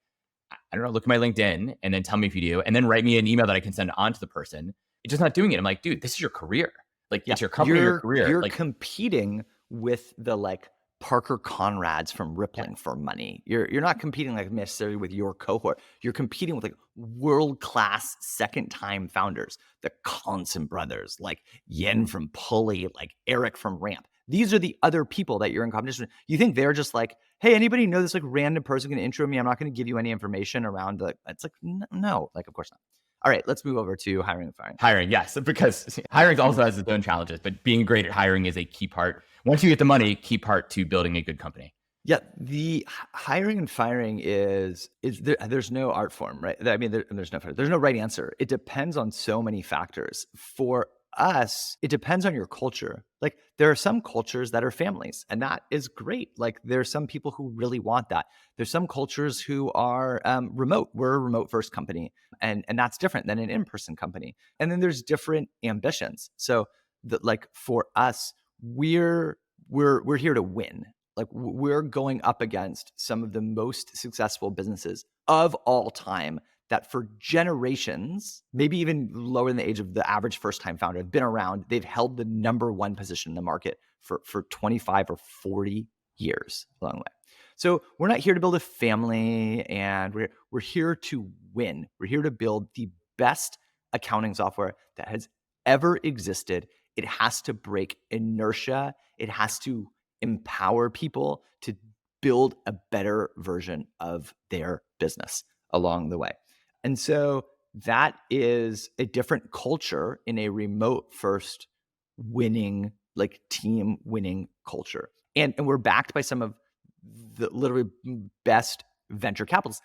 I don't know, look at my LinkedIn and then tell me if you do. And then write me an email that I can send on to the person. just not doing it. I'm like, dude, this is your career. Like, Yeah, it's your company, your career. you're Like, competing with the like Parker Conrads from Rippling for money. You're not competing like necessarily with your cohort. You're competing with like world-class second-time founders, the Conson brothers, like Yen from Pulley, like Eric from Ramp. These are the other people that you're in competition with. You think they're just like, hey, anybody know this like random person can intro me? I'm not going to give you any information around the. It's like no, like of course not. All right, let's move over to hiring and firing. hiring, yes, because hiring also has its own challenges, but being great at hiring is a key part. Once you get the money, key part to building a good company. Yeah, the hiring and firing is there's no art form, right? I mean, there's no right answer. It depends on so many factors. For us, it depends on your culture. Like there are some cultures that are families, and that is great. Like there's some people who really want that. There's some cultures who are remote. We're a remote first company, and that's different than an in-person company. And then there's different ambitions. So like for us, we're here to win. Like we're going up against some of the most successful businesses of all time that for generations, maybe even lower than the age of the average first-time founder, have been around. They've held the number one position in the market for 25 or 40 years along the way. So we're not here to build a family, and we're here to win. We're here to build the best accounting software that has ever existed. It has to break inertia. It has to empower people to build a better version of their business along the way. And so that is a different culture in a remote first winning, like team winning culture. And we're backed by some of the literally best venture capitalists.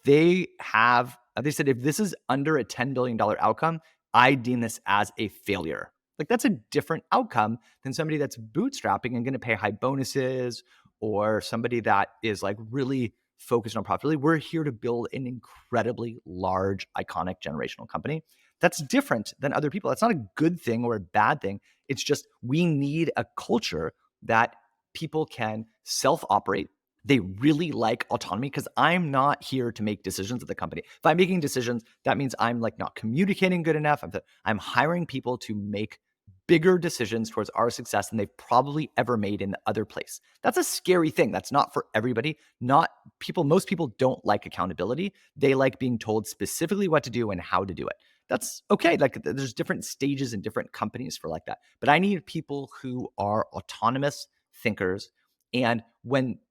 They said, if this is under a $10 billion outcome, I deem this as a failure. Like that's a different outcome than somebody that's bootstrapping and going to pay high bonuses, or somebody that is like really focused on profitability. We're here to build an incredibly large, iconic generational company. That's different than other people. That's not a good thing or a bad thing. It's just we need a culture that people can self-operate. They really like autonomy, because I'm not here to make decisions at the company. If I'm making decisions, that means I'm like not communicating good enough. I'm hiring people to make bigger decisions towards our success than they've probably ever made in the other place. That's a scary thing. That's not for everybody. Most people don't like accountability. They like being told specifically what to do and how to do it. That's okay. Like there's different stages in different companies for like that. But I need people who are autonomous thinkers, and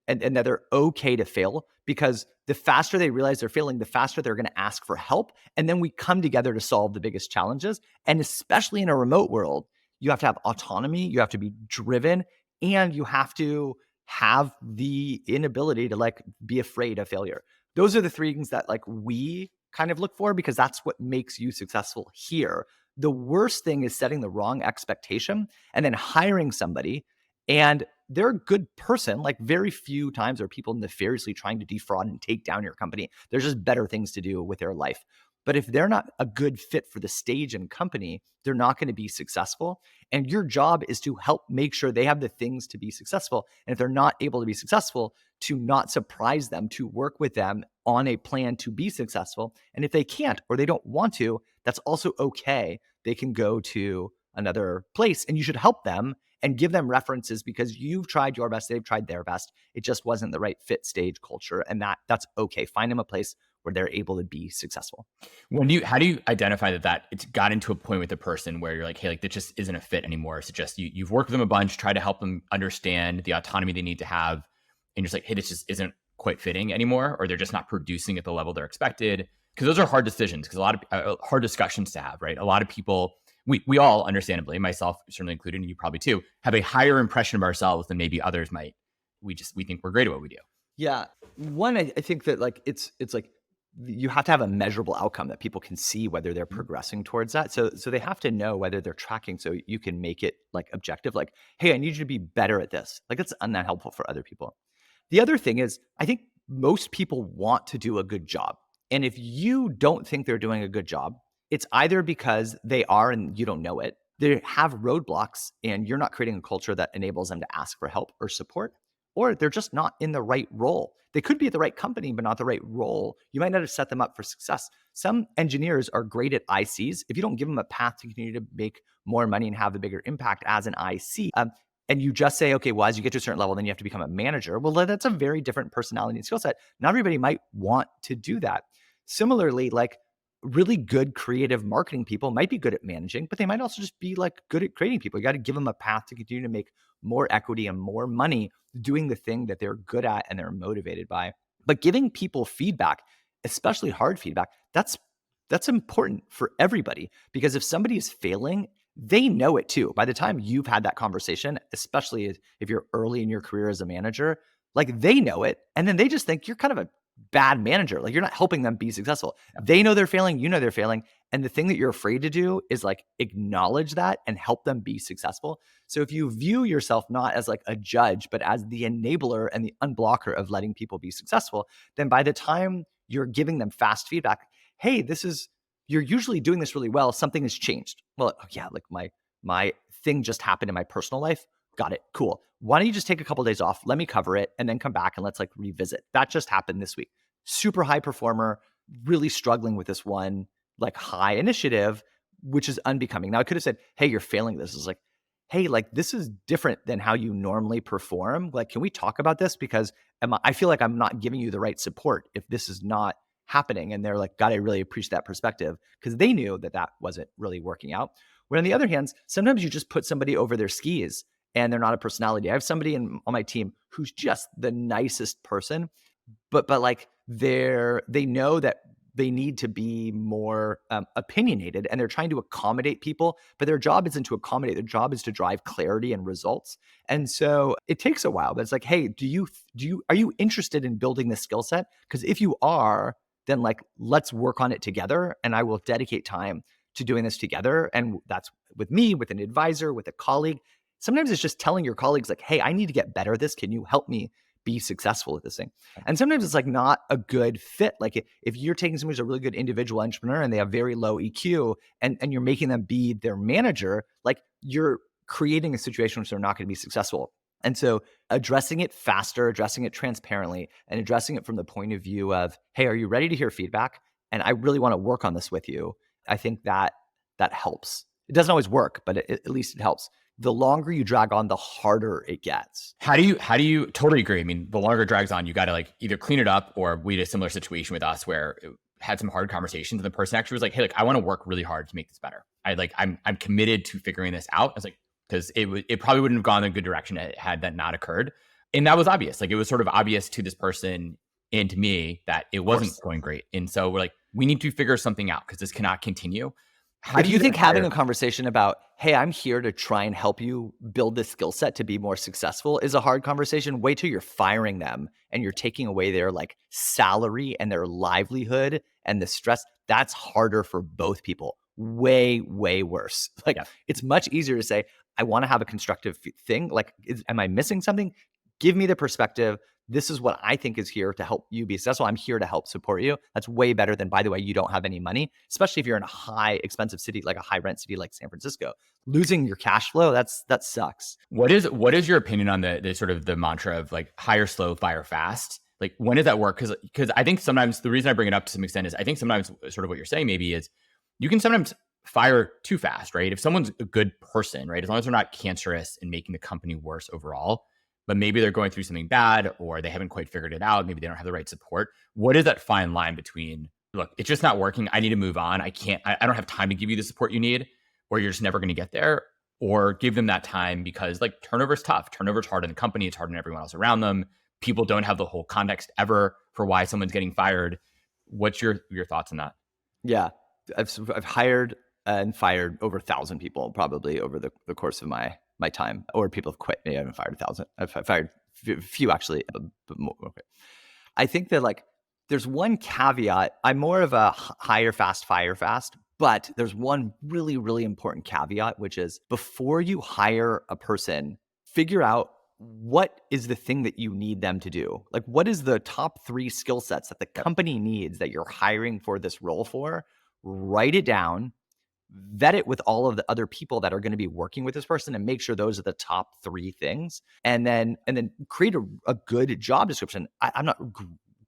that they're okay to fail, because the faster they realize they're failing, the faster they're going to ask for help. And then we come together to solve the biggest challenges. And especially in a remote world, you have to have autonomy, you have to be driven, and you have to have the inability to like be afraid of failure. Those are the three things that like we kind of look for, because that's what makes you successful here. The worst thing is setting the wrong expectation and then hiring somebody and they're a good person. Like very few times are people nefariously trying to defraud and take down your company. There's just better things to do with their life. But if they're not a good fit for the stage and company, they're not going to be successful. And your job is to help make sure they have the things to be successful. And if they're not able to be successful, to not surprise them, to work with them on a plan to be successful. And if they can't or they don't want to, that's also okay. They can go to another place, and you should help them and give them references, because you've tried your best, they've tried their best. It just wasn't the right fit stage culture, and that's okay. Find them a place where they're able to be successful. How do you identify that it's got into a point with the person where you're like, hey, like this just isn't a fit anymore? So just you've worked with them a bunch, try to help them understand the autonomy they need to have, and you're just like, hey, this just isn't quite fitting anymore, or they're just not producing at the level they're expected. Because those are hard decisions, because a lot of hard discussions to have, right? A lot of people, we all, understandably, myself certainly included, and you probably too, have a higher impression of ourselves than maybe others might. We think we're great at what we do. Yeah. One, I think that like it's like you have to have a measurable outcome that people can see whether they're progressing towards that. So they have to know whether they're tracking, so you can make it like objective. Like, hey, I need you to be better at this. Like that's not helpful for other people. The other thing is, I think most people want to do a good job. And if you don't think they're doing a good job, it's either because they are and you don't know it, they have roadblocks and you're not creating a culture that enables them to ask for help or support, or they're just not in the right role. They could be at the right company, but not the right role. You might not have set them up for success. Some engineers are great at ICs. If you don't give them a path to continue to make more money and have a bigger impact as an IC, and you just say, okay, well, as you get to a certain level, then you have to become a manager. Well, that's a very different personality and skill set. Not everybody might want to do that. Similarly, like really good creative marketing people might be good at managing, but they might also just be like good at creating people. You got to give them a path to continue to make more equity and more money doing the thing that they're good at and they're motivated by. But giving people feedback, especially hard feedback, that's important for everybody, because if somebody is failing, they know it too. By the time you've had that conversation, especially if you're early in your career as a manager, like they know it. And then they just think you're kind of a bad manager. Like you're not helping them be successful. They know they're failing, you know they're failing. And the thing that you're afraid to do is like acknowledge that and help them be successful. So if you view yourself not as like a judge, but as the enabler and the unblocker of letting people be successful, then by the time you're giving them fast feedback, hey, you're usually doing this really well. Something has changed. Well, yeah, like my thing just happened in my personal life. Got it. Cool. Why don't you just take a couple of days off? Let me cover it and then come back and let's like revisit. That just happened this week. Super high performer, really struggling with this one like high initiative, which is unbecoming. Now I could have said, hey, you're failing this. It's like, hey, like this is different than how you normally perform. Like, can we talk about this? Because I feel like I'm not giving you the right support if this is not happening. And they're like, God, I really appreciate that perspective, because they knew that wasn't really working out. Where on the other hand, sometimes you just put somebody over their skis and they're not a personality. I have somebody on my team who's just the nicest person, but like they know that they need to be more opinionated, and they're trying to accommodate people, but their job isn't to accommodate. Their job is to drive clarity and results. And so it takes a while, but it's like, hey, are you interested in building this skill set? Because if you are, then like, let's work on it together, and I will dedicate time to doing this together. And that's with me, with an advisor, with a colleague. Sometimes it's just telling your colleagues like, hey, I need to get better at this. Can you help me be successful at this thing? And sometimes it's like not a good fit. Like if you're taking someone who's a really good individual entrepreneur and they have very low EQ and you're making them be their manager, like you're creating a situation which they're not going to be successful. And so addressing it faster, addressing it transparently, and addressing it from the point of view of, hey, are you ready to hear feedback? And I really want to work on this with you. I think that helps. It doesn't always work, but at least it helps. The longer you drag on, the harder it gets. How do you totally agree? I mean, the longer it drags on, you got to like either clean it up, or we had a similar situation with us where it had some hard conversations and the person actually was like, hey, look, I want to work really hard to make this better. I'm committed to figuring this out. I was like, because it probably wouldn't have gone in a good direction had that not occurred. And that was obvious. Like it was sort of obvious to this person and to me that it wasn't going great. And so we're like, we need to figure something out because this cannot continue. How do you think having a conversation about, hey, I'm here to try and help you build this skill set to be more successful is a hard conversation? Wait till you're firing them and you're taking away their like salary and their livelihood and the stress. That's harder for both people. Way, way worse. Like It's much easier to say, I want to have a constructive thing. Like, am I missing something? Give me the perspective. This is what I think is here to help you be successful. I'm here to help support you. That's way better than, by the way, you don't have any money, especially if you're in a high expensive city, like a high rent city like San Francisco. Losing your cash flow, that sucks. What is your opinion on the sort of the mantra of like hire slow, fire fast? Like when does that work? Because I think sometimes the reason I bring it up to some extent is I think sometimes sort of what you're saying maybe is you can sometimes fire too fast, right? If someone's a good person, right? As long as they're not cancerous and making the company worse overall, but maybe they're going through something bad or they haven't quite figured it out. Maybe they don't have the right support. What is that fine line between, look, it's just not working. I need to move on. I don't have time to give you the support you need, or you're just never going to get there, or give them that time because like turnover's tough. Turnover's hard in the company. It's hard on everyone else around them. People don't have the whole context ever for why someone's getting fired. What's your thoughts on that? Yeah, I've hired and fired over 1,000 people probably over the course of my time, or people have quit. Maybe I haven't fired 1,000. I've fired a few actually, but more. Okay. I think that like there's one caveat. I'm more of a hire fast, fire fast, but there's one really, really important caveat, which is before you hire a person, figure out what is the thing that you need them to do. Like what is the top 3 skill sets that the company needs that you're hiring for this role for? Write it down. vet it with all of the other people that are going to be working with this person and make sure those are the top 3 things. And then create a good job description. I'm not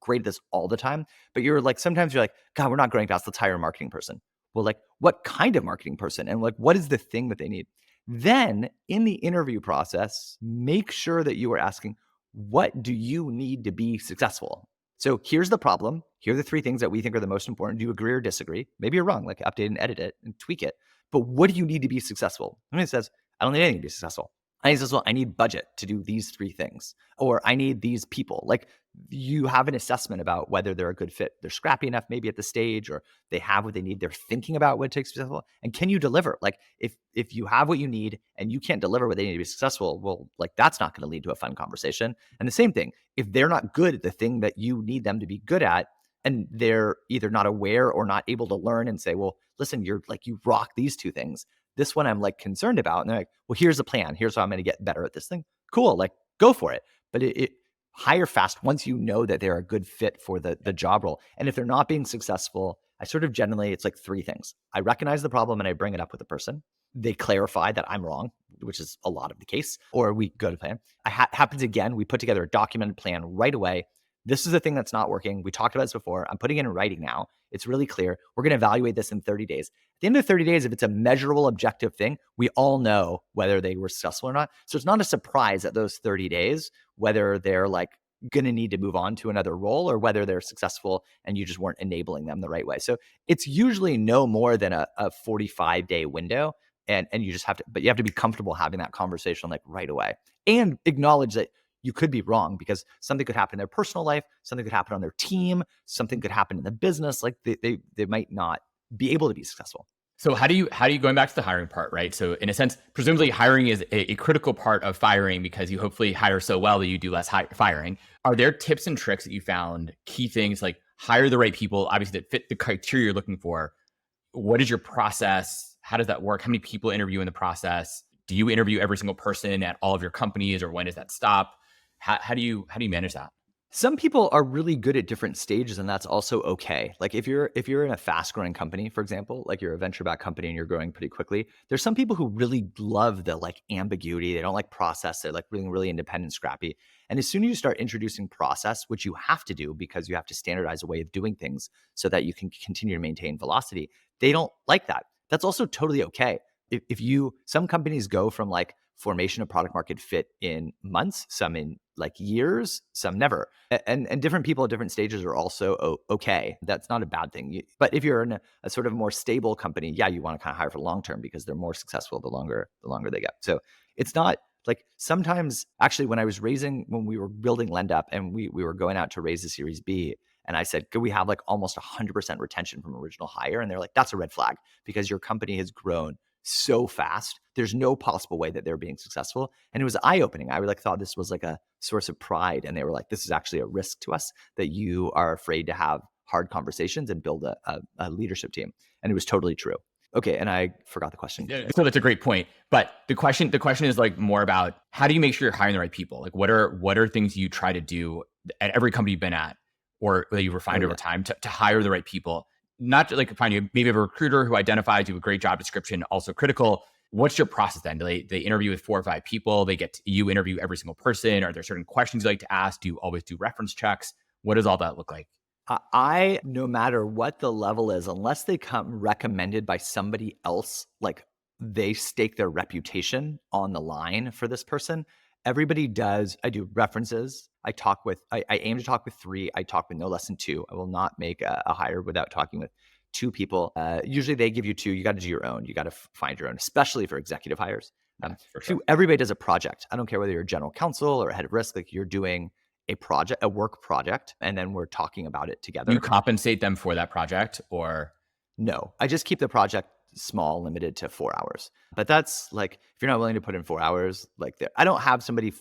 great at this all the time, but sometimes you're like, God, we're not growing fast. Let's hire a marketing person. Well, like, what kind of marketing person? And like, what is the thing that they need? Then in the interview process, make sure that you are asking, what do you need to be successful? So here's the problem. Here are the 3 things that we think are the most important. Do you agree or disagree? Maybe you're wrong, like update and edit it and tweak it. But what do you need to be successful? And it says, I don't need anything to be successful. I need budget to do these 3 things, or I need these people. Like, you have an assessment about whether they're a good fit. They're scrappy enough maybe at the stage, or they have what they need. They're thinking about what it takes to be successful. And can you deliver? Like, if you have what you need and you can't deliver what they need to be successful, well, like, that's not going to lead to a fun conversation. And the same thing, if they're not good at the thing that you need them to be good at, and they're either not aware or not able to learn and say, well, listen, you rock these 2 things. This one I'm like concerned about. And they're like, well, here's the plan. Here's how I'm going to get better at this thing. Cool. Like, go for it. But it hire fast once you know that they're a good fit for the job role. And if they're not being successful, I sort of generally, it's like 3 things. I recognize the problem and I bring it up with the person. They clarify that I'm wrong, which is a lot of the case, or we go to plan. Happens again. We put together a documented plan right away. This is the thing that's not working. We talked about this before. I'm putting it in writing now. It's really clear. We're going to evaluate this in 30 days. At the end of 30 days, if it's a measurable, objective thing, we all know whether they were successful or not. So it's not a surprise at those 30 days, whether they're like going to need to move on to another role or whether they're successful and you just weren't enabling them the right way. So it's usually no more than a 45-day window. And you just have to, but you have to be comfortable having that conversation like right away and acknowledge that you could be wrong because something could happen in their personal life, something could happen on their team, something could happen in the business. Like they might not be able to be successful. So how do you going back to the hiring part, right? So in a sense, presumably hiring is a critical part of firing because you hopefully hire so well that you do less firing. Are there tips and tricks that you found, key things like hire the right people, obviously that fit the criteria you're looking for? What is your process? How does that work? How many people interview in the process? Do you interview every single person at all of your companies, or when does that stop? How do you manage that? Some people are really good at different stages, and that's also okay. Like if you're in a fast growing company, for example, like you're a venture backed company and you're growing pretty quickly, there's some people who really love the like ambiguity. They don't like process. They're like really, really independent, scrappy. And as soon as you start introducing process, which you have to do because you have to standardize a way of doing things so that you can continue to maintain velocity, they don't like that. That's also totally okay. Some companies go from like formation of product market fit in months, some in like years, some never. And different people at different stages are also okay. That's not a bad thing. But if you're in a sort of more stable company, yeah, you want to kind of hire for long term because they're more successful the longer they get. So it's not like sometimes actually when we were building LendUp and we were going out to raise the Series B, and I said, could we have like almost 100% retention from original hire? And they're like, that's a red flag because your company has grown so fast. There's no possible way that they're being successful. And it was eye-opening. I thought this was like a source of pride. And they were like, this is actually a risk to us that you are afraid to have hard conversations and build a leadership team. And it was totally true. Okay. And I forgot the question. Yeah, so that's a great point. But the question is like more about how do you make sure you're hiring the right people? Like what are things you try to do at every company you've been at or that you've refined over time to hire the right people? Not like finding maybe a recruiter who identifies you a great job description, also critical. What's your process then? Do they interview with 4 or 5 people? You interview every single person? Are there certain questions you like to ask? Do you always do reference checks? What does all that look like? No matter what the level is, unless they come recommended by somebody else, like they stake their reputation on the line for this person, everybody does. I do references. I aim to talk with 3. I talk with no less than 2. I will not make a hire without talking with 2 people. Usually they give you 2. You got to do your own. You got to find your own, especially for executive hires. For sure. Everybody does a project. I don't care whether you're a general counsel or a head of risk, like you're doing a work project, and then we're talking about it together. You compensate them for that project or? No, I just keep the project small, limited to 4 hours. But that's like, if you're not willing to put in 4 hours, like I don't have somebody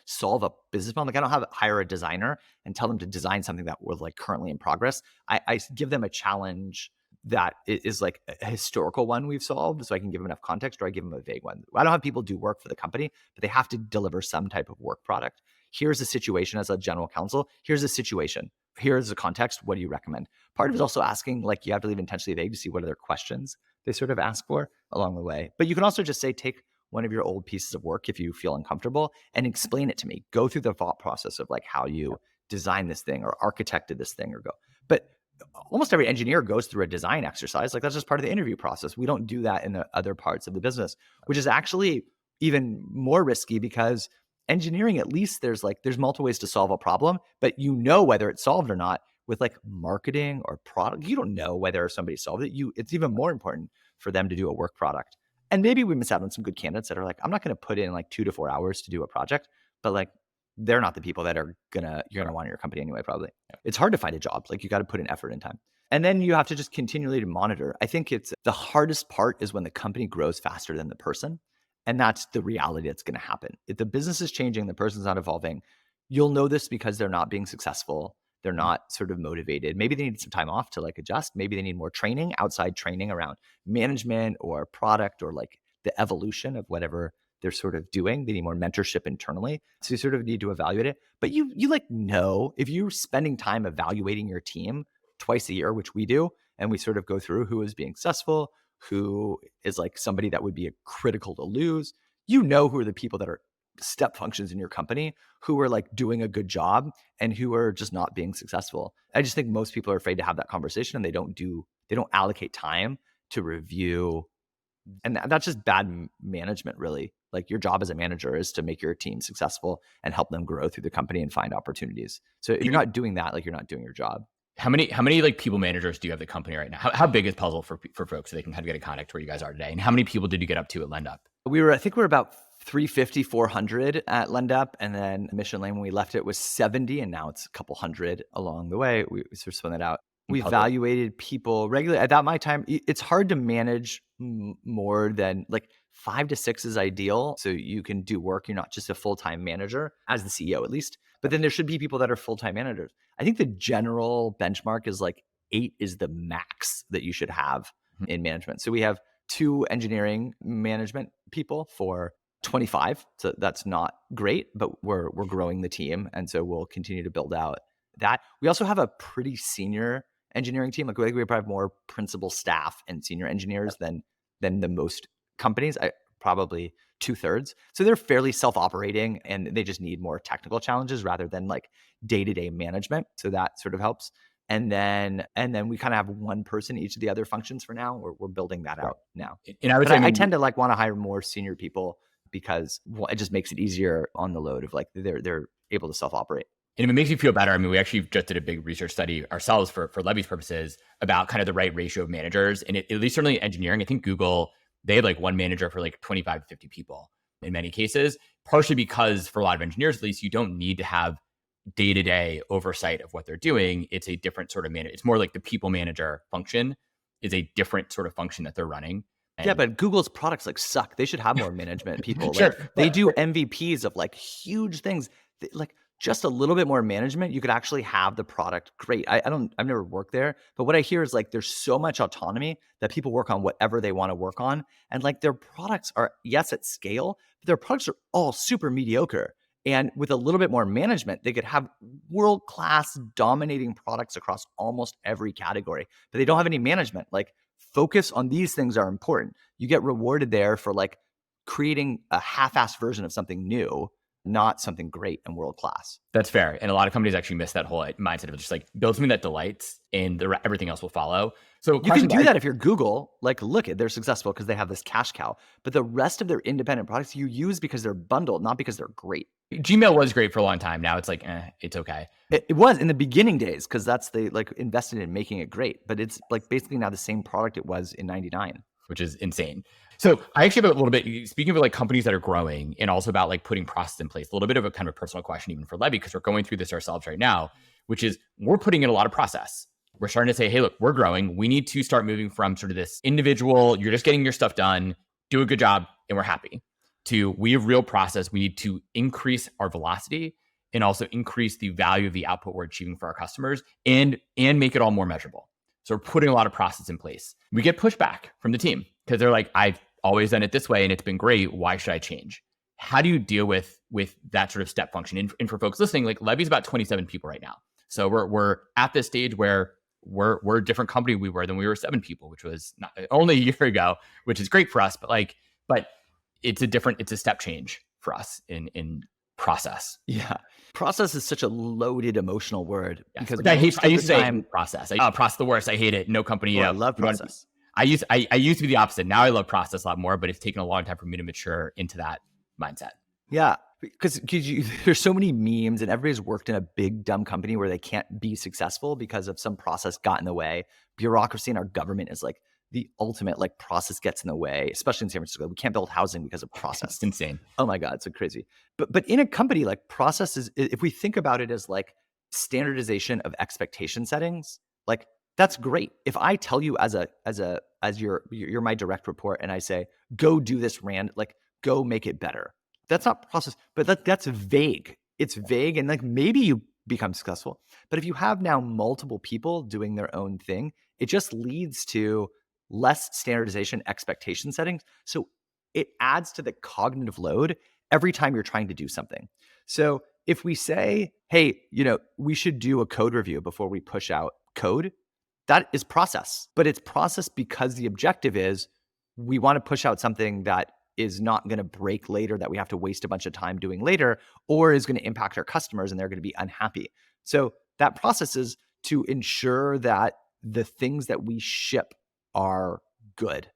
solve a business problem. Like I don't hire a designer and tell them to design something that was like currently in progress. I give them a challenge that is like a historical one we've solved, so I can give them enough context, or I give them a vague one. I don't have people do work for the company, but they have to deliver some type of work product. Here's the situation as a general counsel. Here's the situation. Here's the context. What do you recommend? Part of it is also asking, like you have to leave intentionally vague to see what are their questions. they sort of ask for along the way. But you can also just say, take one of your old pieces of work if you feel uncomfortable and explain it to me. Go through the thought process of like how you designed this thing or architected this thing But almost every engineer goes through a design exercise. Like that's just part of the interview process. We don't do that in the other parts of the business, which is actually even more risky because engineering, at least there's multiple ways to solve a problem, but you know whether it's solved or not. With like marketing or product, you don't know whether somebody solved it. It's even more important for them to do a work product. And maybe we miss out on some good candidates that are like, I'm not going to put in like 2 to 4 hours to do a project, but like they're not the people that you're gonna want in your company anyway, probably. It's hard to find a job. Like you got to put in effort and time. And then you have to just continually to monitor. I think it's the hardest part is when the company grows faster than the person. And that's the reality that's going to happen. If the business is changing, the person's not evolving, you'll know this because they're not being successful. They're not sort of motivated. Maybe they need some time off to like adjust. Maybe they need more training, outside training around management or product or like the evolution of whatever they're sort of doing. They need more mentorship internally. So you sort of need to evaluate it. But you like know if you're spending time evaluating your team twice a year, which we do, and we sort of go through who is being successful, who is like somebody that would be critical to lose. You know who are the people that are step functions in your company, who are like doing a good job and who are just not being successful. I just think most people are afraid to have that conversation and they don't allocate time to review. And that's just bad management, really. Like your job as a manager is to make your team successful and help them grow through the company and find opportunities. So if you're not doing that, like you're not doing your job. How many like people managers do you have at the company right now? How big is Puzzle for folks so they can kind of get a context where you guys are today? And how many people did you get up to at LendUp? I think we're about 350, 400 at LendUp. And then Mission Lane, when we left it, was 70. And now it's a couple hundred along the way. We sort of spun it out. We evaluated people regularly. At my time, it's hard to manage more than like 5 to 6 is ideal. So you can do work. You're not just a full-time manager as the CEO, at least. But then there should be people that are full-time managers. I think the general benchmark is like 8 is the max that you should have in management. So we have 2 engineering management people for 25. So that's not great, but we're growing the team. And so we'll continue to build out that. We also have a pretty senior engineering team. Like I think we probably have more principal staff and senior engineers than the most companies. Probably 2/3. So they're fairly self-operating and they just need more technical challenges rather than like day-to-day management. So that sort of helps. And then we kind of have one person each of the other functions for now. We're building that out now. And I would say, I tend to like want to hire more senior people because it just makes it easier on the load of like they're able to self-operate. And it makes me feel better. I mean, we actually just did a big research study ourselves for Levy's purposes about kind of the right ratio of managers. And at least certainly engineering, I think Google, they had like one manager for like 25 to 50 people in many cases, partially because for a lot of engineers, at least, you don't need to have day-to-day oversight of what they're doing. It's a different sort of manager. It's more like the people manager function is a different sort of function that they're running. And yeah, but Google's products like suck. They should have more management people. Sure. Like, they do MVPs of like huge things. Like just a little bit more management, you could actually have the product great. I've never worked there, but what I hear is like there's so much autonomy that people work on whatever they want to work on. And like their products are, yes, at scale, but their products are all super mediocre. And with a little bit more management, they could have world-class dominating products across almost every category, but they don't have any management. Like focus on these things are important. You get rewarded there for like creating a half-assed version of something new, not something great and world-class. That's fair. And a lot of companies actually miss that whole mindset of just like build something that delights and everything else will follow. So you can do that if you're Google. Like, look, they're successful because they have this cash cow. But the rest of their independent products you use because they're bundled, not because they're great. Gmail was great for a long time. Now it's like, it's okay. It was in the beginning days because they like invested in making it great. But it's like basically now the same product it was in 99. Which is insane. So I actually have a little bit, speaking of like companies that are growing and also about like putting process in place, a little bit of a kind of a personal question even for Levy, because we're going through this ourselves right now, which is we're putting in a lot of process. We're starting to say, hey, look, we're growing. We need to start moving from sort of this individual, you're just getting your stuff done, do a good job, and we're happy, to we have real process. We need to increase our velocity and also increase the value of the output we're achieving for our customers and make it all more measurable. So we're putting a lot of process in place. We get pushback from the team because they're like, I've always done it this way and it's been great. Why should I change? How do you deal with that sort of step function? And for folks listening, like Levy's about 27 people right now. So we're at this stage where we're a different company we were than we were 7 people, which was not only a year ago, which is great for us, but it's a step change for us in process. Yeah. Process is such a loaded emotional word because I used to say time, process. Process the worst. I hate it. No company. I love process. I used to be the opposite. Now I love process a lot more, but it's taken a long time for me to mature into that mindset. Yeah, because there's so many memes and everybody's worked in a big dumb company where they can't be successful because of some process got in the way. Bureaucracy in our government is like the ultimate, like process gets in the way, especially in San Francisco. We can't build housing because of process. It's insane. Oh my God, it's so crazy. But in a company, like process is, if we think about it as like standardization of expectation settings, like that's great. If I tell you as you're my direct report and I say, go do this like go make it better. That's not process, but that's vague. It's vague and like maybe you become successful. But if you have now multiple people doing their own thing, it just leads to less standardization expectation settings. So it adds to the cognitive load every time you're trying to do something. So if we say, hey, we should do a code review before we push out code, that is process. But it's process because the objective is we want to push out something that is not going to break later, that we have to waste a bunch of time doing later, or is going to impact our customers and they're going to be unhappy. So that process is to ensure that the things that we ship are good.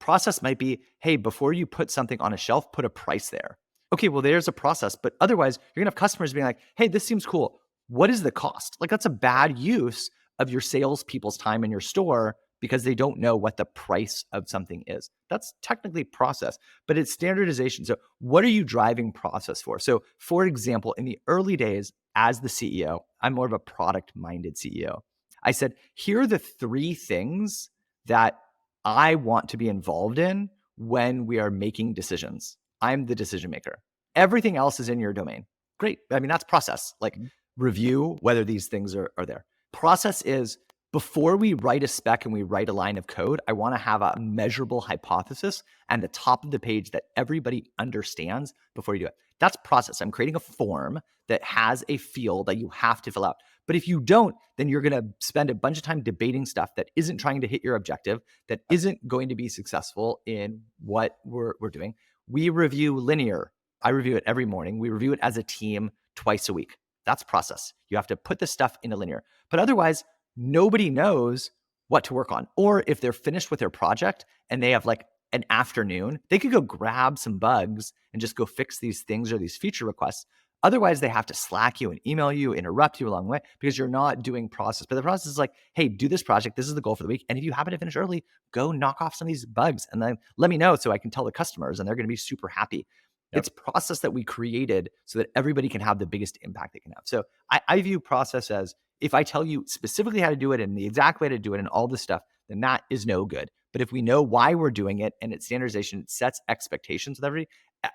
Process might be, hey, before you put something on a shelf, put a price there. Okay, well, there's a process, but otherwise you're going to have customers being like, hey, this seems cool. What is the cost? Like that's a bad use of your salespeople's time in your store because they don't know what the price of something is. That's technically process, but it's standardization. So what are you driving process for? So for example, in the early days as the CEO, I'm more of a product-minded CEO. I said, here are the 3 things that I want to be involved in when we are making decisions. I'm the decision maker. Everything else is in your domain. Great. I mean, that's process. Like review whether these things are there. Process is before we write a spec and we write a line of code, I want to have a measurable hypothesis and the top of the page that everybody understands before you do it. That's process. I'm creating a form that has a field that you have to fill out. But if you don't, then you're going to spend a bunch of time debating stuff that isn't trying to hit your objective, that isn't going to be successful in what we're doing. We review linear. I review it every morning. We review it as a team twice a week. That's process. You have to put this stuff into linear. But otherwise, nobody knows what to work on. Or if they're finished with their project and they have like an afternoon, they could go grab some bugs and just go fix these things or these feature requests. Otherwise, they have to Slack you and email you, interrupt you along the way because you're not doing process. But the process is like, hey, do this project. This is the goal for the week. And if you happen to finish early, go knock off some of these bugs and then let me know so I can tell the customers and they're going to be super happy. Yep. It's process that we created so that everybody can have the biggest impact they can have. So I view process as if I tell you specifically how to do it and the exact way to do it and all this stuff, then that is no good. But if we know why we're doing it and it's standardization, it sets expectations with everybody,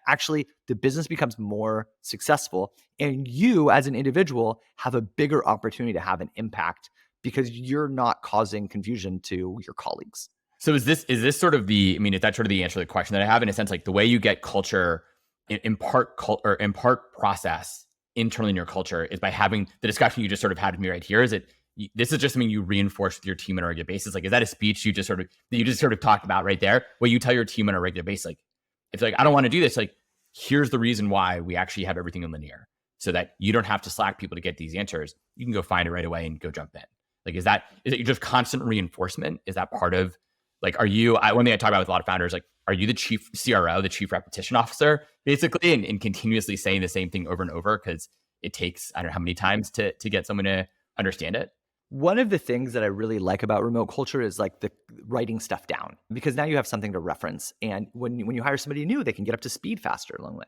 actually the business becomes more successful and you as an individual have a bigger opportunity to have an impact because you're not causing confusion to your colleagues. So is this sort of is that sort of the answer to the question that I have in a sense, like the way you get culture impart process internally in your culture is by having the discussion you just sort of had with me right here. Is it, this is just something you reinforce with your team on a regular basis? Like, is that a speech you just sort of talked about right there? Where you tell your team on a regular basis, like, if like, I don't want to do this, like, here's the reason why we actually have everything in linear so that you don't have to Slack people to get these answers. You can go find it right away and go jump in. Like, is it just constant reinforcement? Is that part of, like, one thing I talk about with a lot of founders, like, are you the chief CRO, the chief repetition officer, basically, and continuously saying the same thing over and over because it takes, I don't know how many times to get someone to understand it? One of the things that I really like about remote culture is like the writing stuff down, because now you have something to reference. And when you hire somebody new, they can get up to speed faster along the way.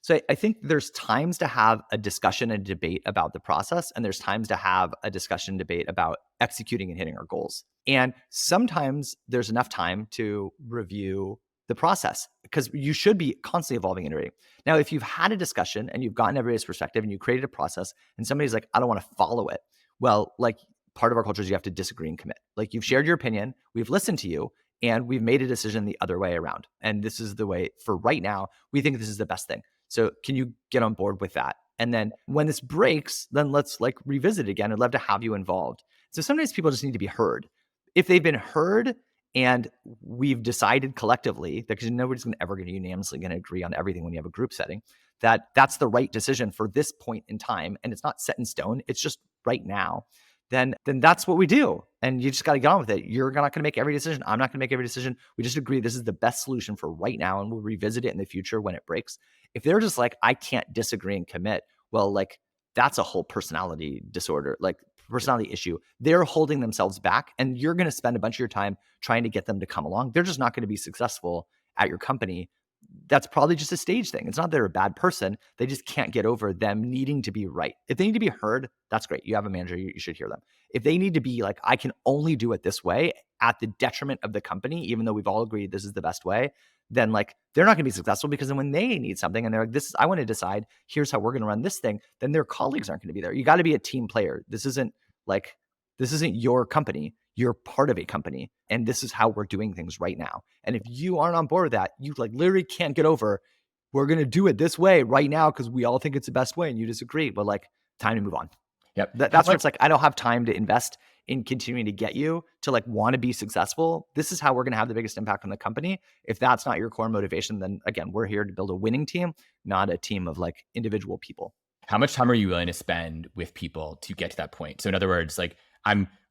So I think there's times to have a discussion and debate about the process, and there's times to have a discussion and debate about executing and hitting our goals. And sometimes there's enough time to review the process because you should be constantly evolving and iterating. Now, if you've had a discussion and you've gotten everybody's perspective and you created a process and somebody's like, I don't want to follow it. Well, like part of our culture is you have to disagree and commit. Like you've shared your opinion, we've listened to you, and we've made a decision the other way around. And this is the way for right now, we think this is the best thing. So can you get on board with that? And then when this breaks, then let's like revisit it again. I'd love to have you involved. So sometimes people just need to be heard. If they've been heard and we've decided collectively, because nobody's ever going to unanimously going to agree on everything when you have a group setting, that that's the right decision for this point in time, and it's not set in stone, it's just right now, then that's what we do. And you just got to get on with it. You're not going to make every decision. I'm not going to make every decision. We just agree this is the best solution for right now, and we'll revisit it in the future when it breaks. If they're just like, I can't disagree and commit, well, like that's a whole personality disorder, like personality issue. They're holding themselves back, and you're going to spend a bunch of your time trying to get them to come along. They're just not going to be successful at your company. That's probably just a stage thing. It's not that they're a bad person. They just can't get over them needing to be right. If they need to be heard, that's great. You have a manager, you should hear them. If they need to be like, I can only do it this way at the detriment of the company, even though we've all agreed this is the best way, then like they're not going to be successful, because then when they need something and they're like, I want to decide, here's how we're going to run this thing, then their colleagues aren't going to be there. You got to be a team player. This isn't your company. You're part of a company, and this is how we're doing things right now. And if you aren't on board with that, you like literally can't get over, we're going to do it this way right now because we all think it's the best way and you disagree, but like time to move on. Yep. That's where it's like, I don't have time to invest in continuing to get you to like want to be successful. This is how we're going to have the biggest impact on the company. If that's not your core motivation, then again, we're here to build a winning team, not a team of like individual people. How much time are you willing to spend with people to get to that point? So in other words, like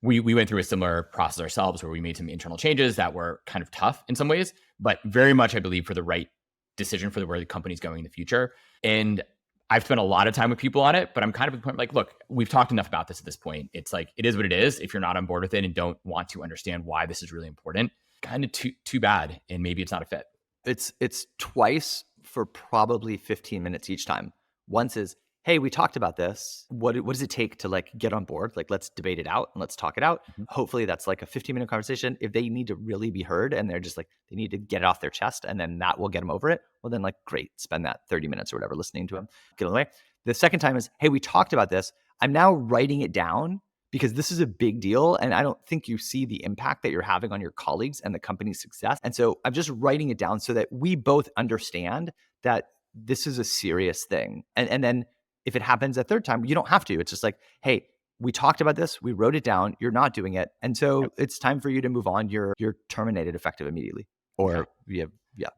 we went through a similar process ourselves where we made some internal changes that were kind of tough in some ways, but very much, I believe, for the right decision for where the company's going in the future. And I've spent a lot of time with people on it, but I'm kind of at the point like, look, we've talked enough about this at this point. It's like, it is what it is. If you're not on board with it and don't want to understand why this is really important, kind of too bad. And maybe it's not a fit. It's twice for probably 15 minutes each time. Once is, hey, we talked about this. What does it take to like get on board? Like, let's debate it out and let's talk it out. Mm-hmm. Hopefully that's like a 15-minute conversation. If they need to really be heard and they're just like, they need to get it off their chest and then that will get them over it, well then like, great, spend that 30 minutes or whatever listening to them, get on the way. The second time is, hey, we talked about this. I'm now writing it down because this is a big deal. And I don't think you see the impact that you're having on your colleagues and the company's success. And so I'm just writing it down so that we both understand that this is a serious thing. And then if it happens a third time, you don't have to. It's just like, hey, we talked about this. We wrote it down. You're not doing it. And so it's time for you to move on. You're terminated effective immediately. Or yeah,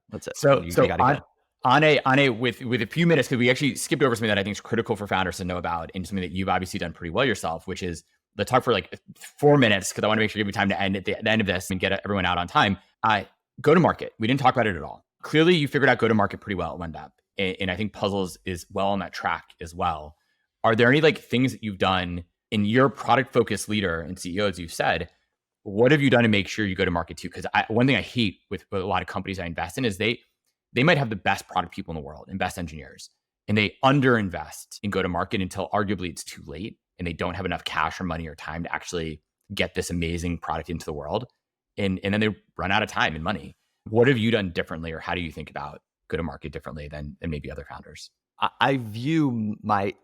that's it. So on a with a few minutes, because we actually skipped over something that I think is critical for founders to know about, and something that you've obviously done pretty well yourself, which is let's talk for like 4 minutes, because I want to make sure you give me time to end at the end of this and get everyone out on time. Go to market. We didn't talk about it at all. Clearly, you figured out go to market pretty well at OneDAP. And I think Puzzles is well on that track as well. Are there any like things that you've done in your product focused leader and CEO, as you've said, what have you done to make sure you go to market too? Because one thing I hate with a lot of companies I invest in is they might have the best product people in the world and best engineers, and they underinvest in go to market until arguably it's too late and they don't have enough cash or money or time to actually get this amazing product into the world. And then they run out of time and money. What have you done differently, or how do you think about go to market differently than maybe other founders? I view my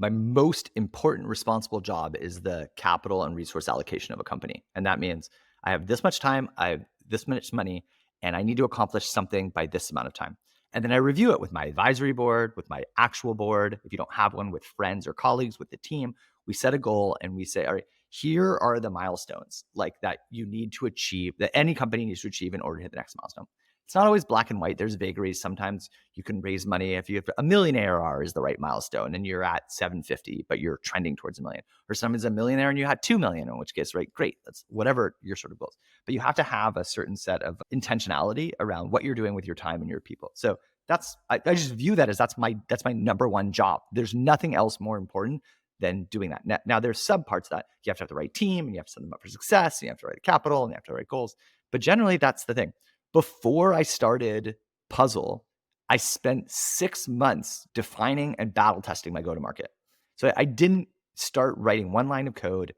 most important responsible job is the capital and resource allocation of a company. And that means I have this much time, I have this much money, and I need to accomplish something by this amount of time. And then I review it with my advisory board, with my actual board. If you don't have one, with friends or colleagues, with the team, we set a goal and we say, all right, here are the milestones like that you need to achieve, that any company needs to achieve in order to hit the next milestone. It's not always black and white. There's vagaries. Sometimes you can raise money if you have $1 million ARR is the right milestone and you're at 750, but you're trending towards $1 million. Or sometimes a millionaire and you had 2 million, in which case, right, great. That's whatever your sort of goals. But you have to have a certain set of intentionality around what you're doing with your time and your people. So I just view that as that's my number one job. There's nothing else more important than doing that. Now there's subparts of that. You have to have the right team and you have to set them up for success. And you have to write capital and you have to write goals. But generally that's the thing. Before I started Puzzle, I spent 6 months defining and battle testing my go-to-market. So I didn't start writing one line of code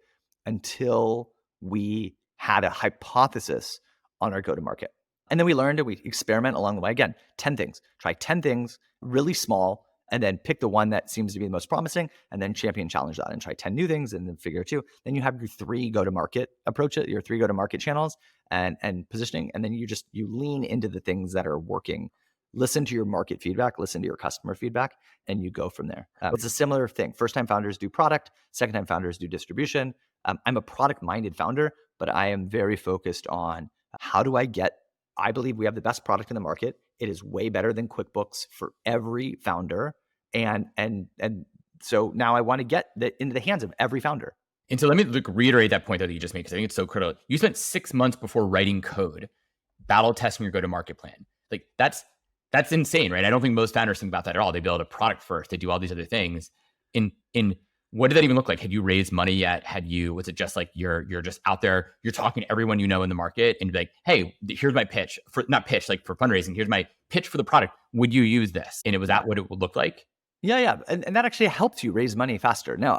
until we had a hypothesis on our go-to-market. And then we learned and we experiment along the way. Again, 10 things. Try 10 things, really small, and then pick the one that seems to be the most promising, and then champion challenge that and try 10 new things and then figure it out. Then you have your 3 go-to-market approaches, your 3 go-to-market channels and positioning. And then you lean into the things that are working listen to your market feedback, listen to your customer feedback, and you go from there. It's a similar thing. First-time founders do product, second-time founders do distribution. I'm a product-minded founder, but I am very focused on how do I believe we have the best product in the market. It is way better than QuickBooks for every founder. And so now I want to get into the hands of every founder. And so let me reiterate that point that you just made, because I think it's so critical. You spent 6 months before writing code, battle testing your go-to-market plan. Like that's insane, right? I don't think most founders think about that at all. They build a product first. They do all these other things. In what did that even look like? Had you raised money yet? Was it just like you're just out there, you're talking to everyone you know in the market and be like, hey, here's my pitch for fundraising. Here's my pitch for the product. Would you use this? And was that what it would look like? Yeah. And that actually helps you raise money faster. Now,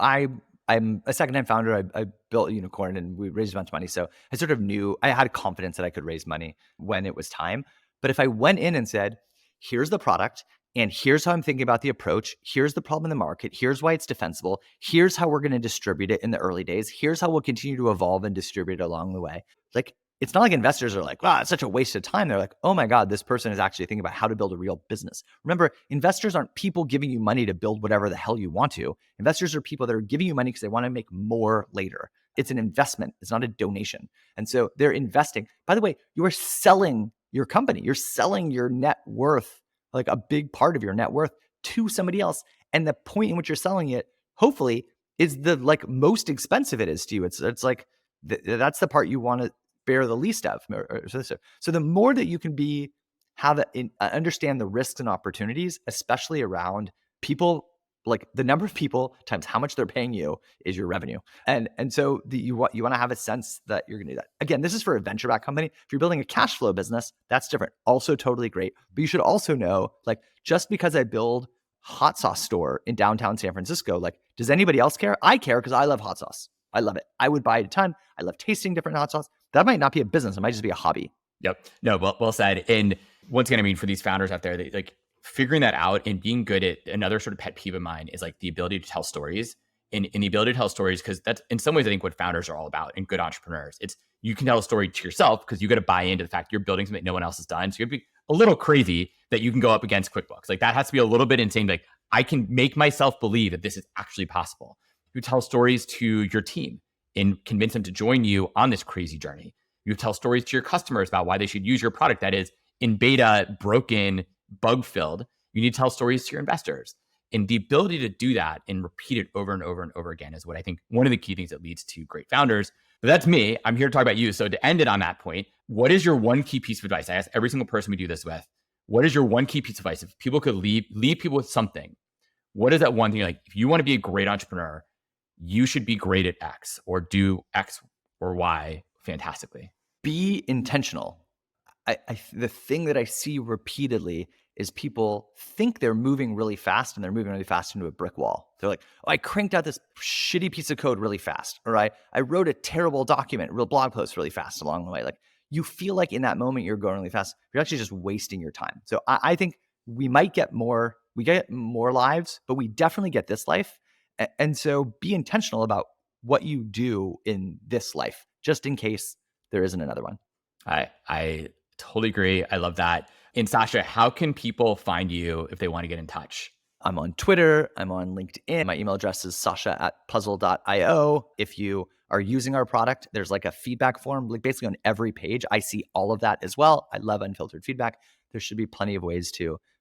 I'm a second-time founder. I built a unicorn and we raised a bunch of money. So I sort of knew, I had confidence that I could raise money when it was time. But if I went in and said, here's the product, and here's how I'm thinking about the approach, here's the problem in the market, here's why it's defensible, here's how we're going to distribute it in the early days, here's how we'll continue to evolve and distribute it along the way. Like, it's not like investors are like, wow, it's such a waste of time. They're like, oh my God, this person is actually thinking about how to build a real business. Remember, investors aren't people giving you money to build whatever the hell you want to. Investors are people that are giving you money because they want to make more later. It's an investment. It's not a donation. And so they're investing. By the way, you are selling your company. You're selling your net worth, like a big part of your net worth, to somebody else. And the point in which you're selling it, hopefully, is the like most expensive it is to you. It's like that's the part you want to bear the least of. So the more that you can understand the risks and opportunities, especially around people, like the number of people times how much they're paying you is your revenue. And so you want to have a sense that you're going to do that. Again, this is for a venture-backed company. If you're building a cash flow business, that's different. Also totally great. But you should also know, like, just because I build hot sauce store in downtown San Francisco, like, does anybody else care? I care because I love hot sauce. I love it. I would buy it a ton. I love tasting different hot sauce. That might not be a business. It might just be a hobby. Yep. No, well said. And once again, I mean, for these founders out there, they like figuring that out and being good at another sort of pet peeve of mine is like the ability to tell stories and the ability to tell stories, because that's in some ways, I think what founders are all about and good entrepreneurs. It's you can tell a story to yourself because you got to buy into the fact you're building something no one else has done. So you have to be a little crazy that you can go up against QuickBooks. Like that has to be a little bit insane. Like I can make myself believe that this is actually possible. You tell stories to your team and convince them to join you on this crazy journey. You tell stories to your customers about why they should use your product that is in beta, broken, bug-filled. You need to tell stories to your investors. And the ability to do that and repeat it over and over and over again is what I think one of the key things that leads to great founders. But that's me. I'm here to talk about you. So to end it on that point, what is your one key piece of advice? I ask every single person we do this with, what is your one key piece of advice? If people could leave people with something, what is that one thing? Like, if you want to be a great entrepreneur, you should be great at X or do X or Y fantastically. Be intentional. The thing that I see repeatedly is people think they're moving really fast and they're moving really fast into a brick wall. They're like, oh, I cranked out this shitty piece of code really fast. Or I wrote a terrible document, real blog post really fast along the way. Like you feel like in that moment you're going really fast. You're actually just wasting your time. So I think we get more lives, but we definitely get this life. And so be intentional about what you do in this life, just in case there isn't another one. I totally agree. I love that. And Sasha, how can people find you if they want to get in touch? I'm on Twitter. I'm on LinkedIn. My email address is sasha@puzzle.io. If you are using our product, there's like a feedback form, like basically on every page. I see all of that as well. I love unfiltered feedback. There should be plenty of ways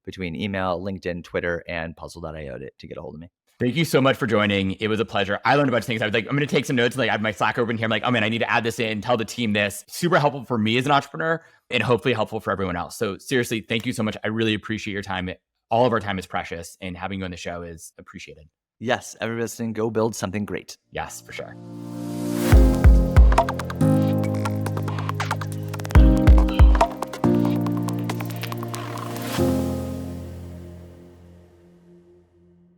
between email, LinkedIn, Twitter, and puzzle.io to get a hold of me. Thank you so much for joining. It was a pleasure. I learned a bunch of things. I was like, I'm going to take some notes. Like I have my Slack open here. I'm like, oh man, I need to add this in, tell the team this. Super helpful for me as an entrepreneur and hopefully helpful for everyone else. So seriously, thank you so much. I really appreciate your time. All of our time is precious and having you on the show is appreciated. Yes, everybody listening, go build something great. Yes, for sure.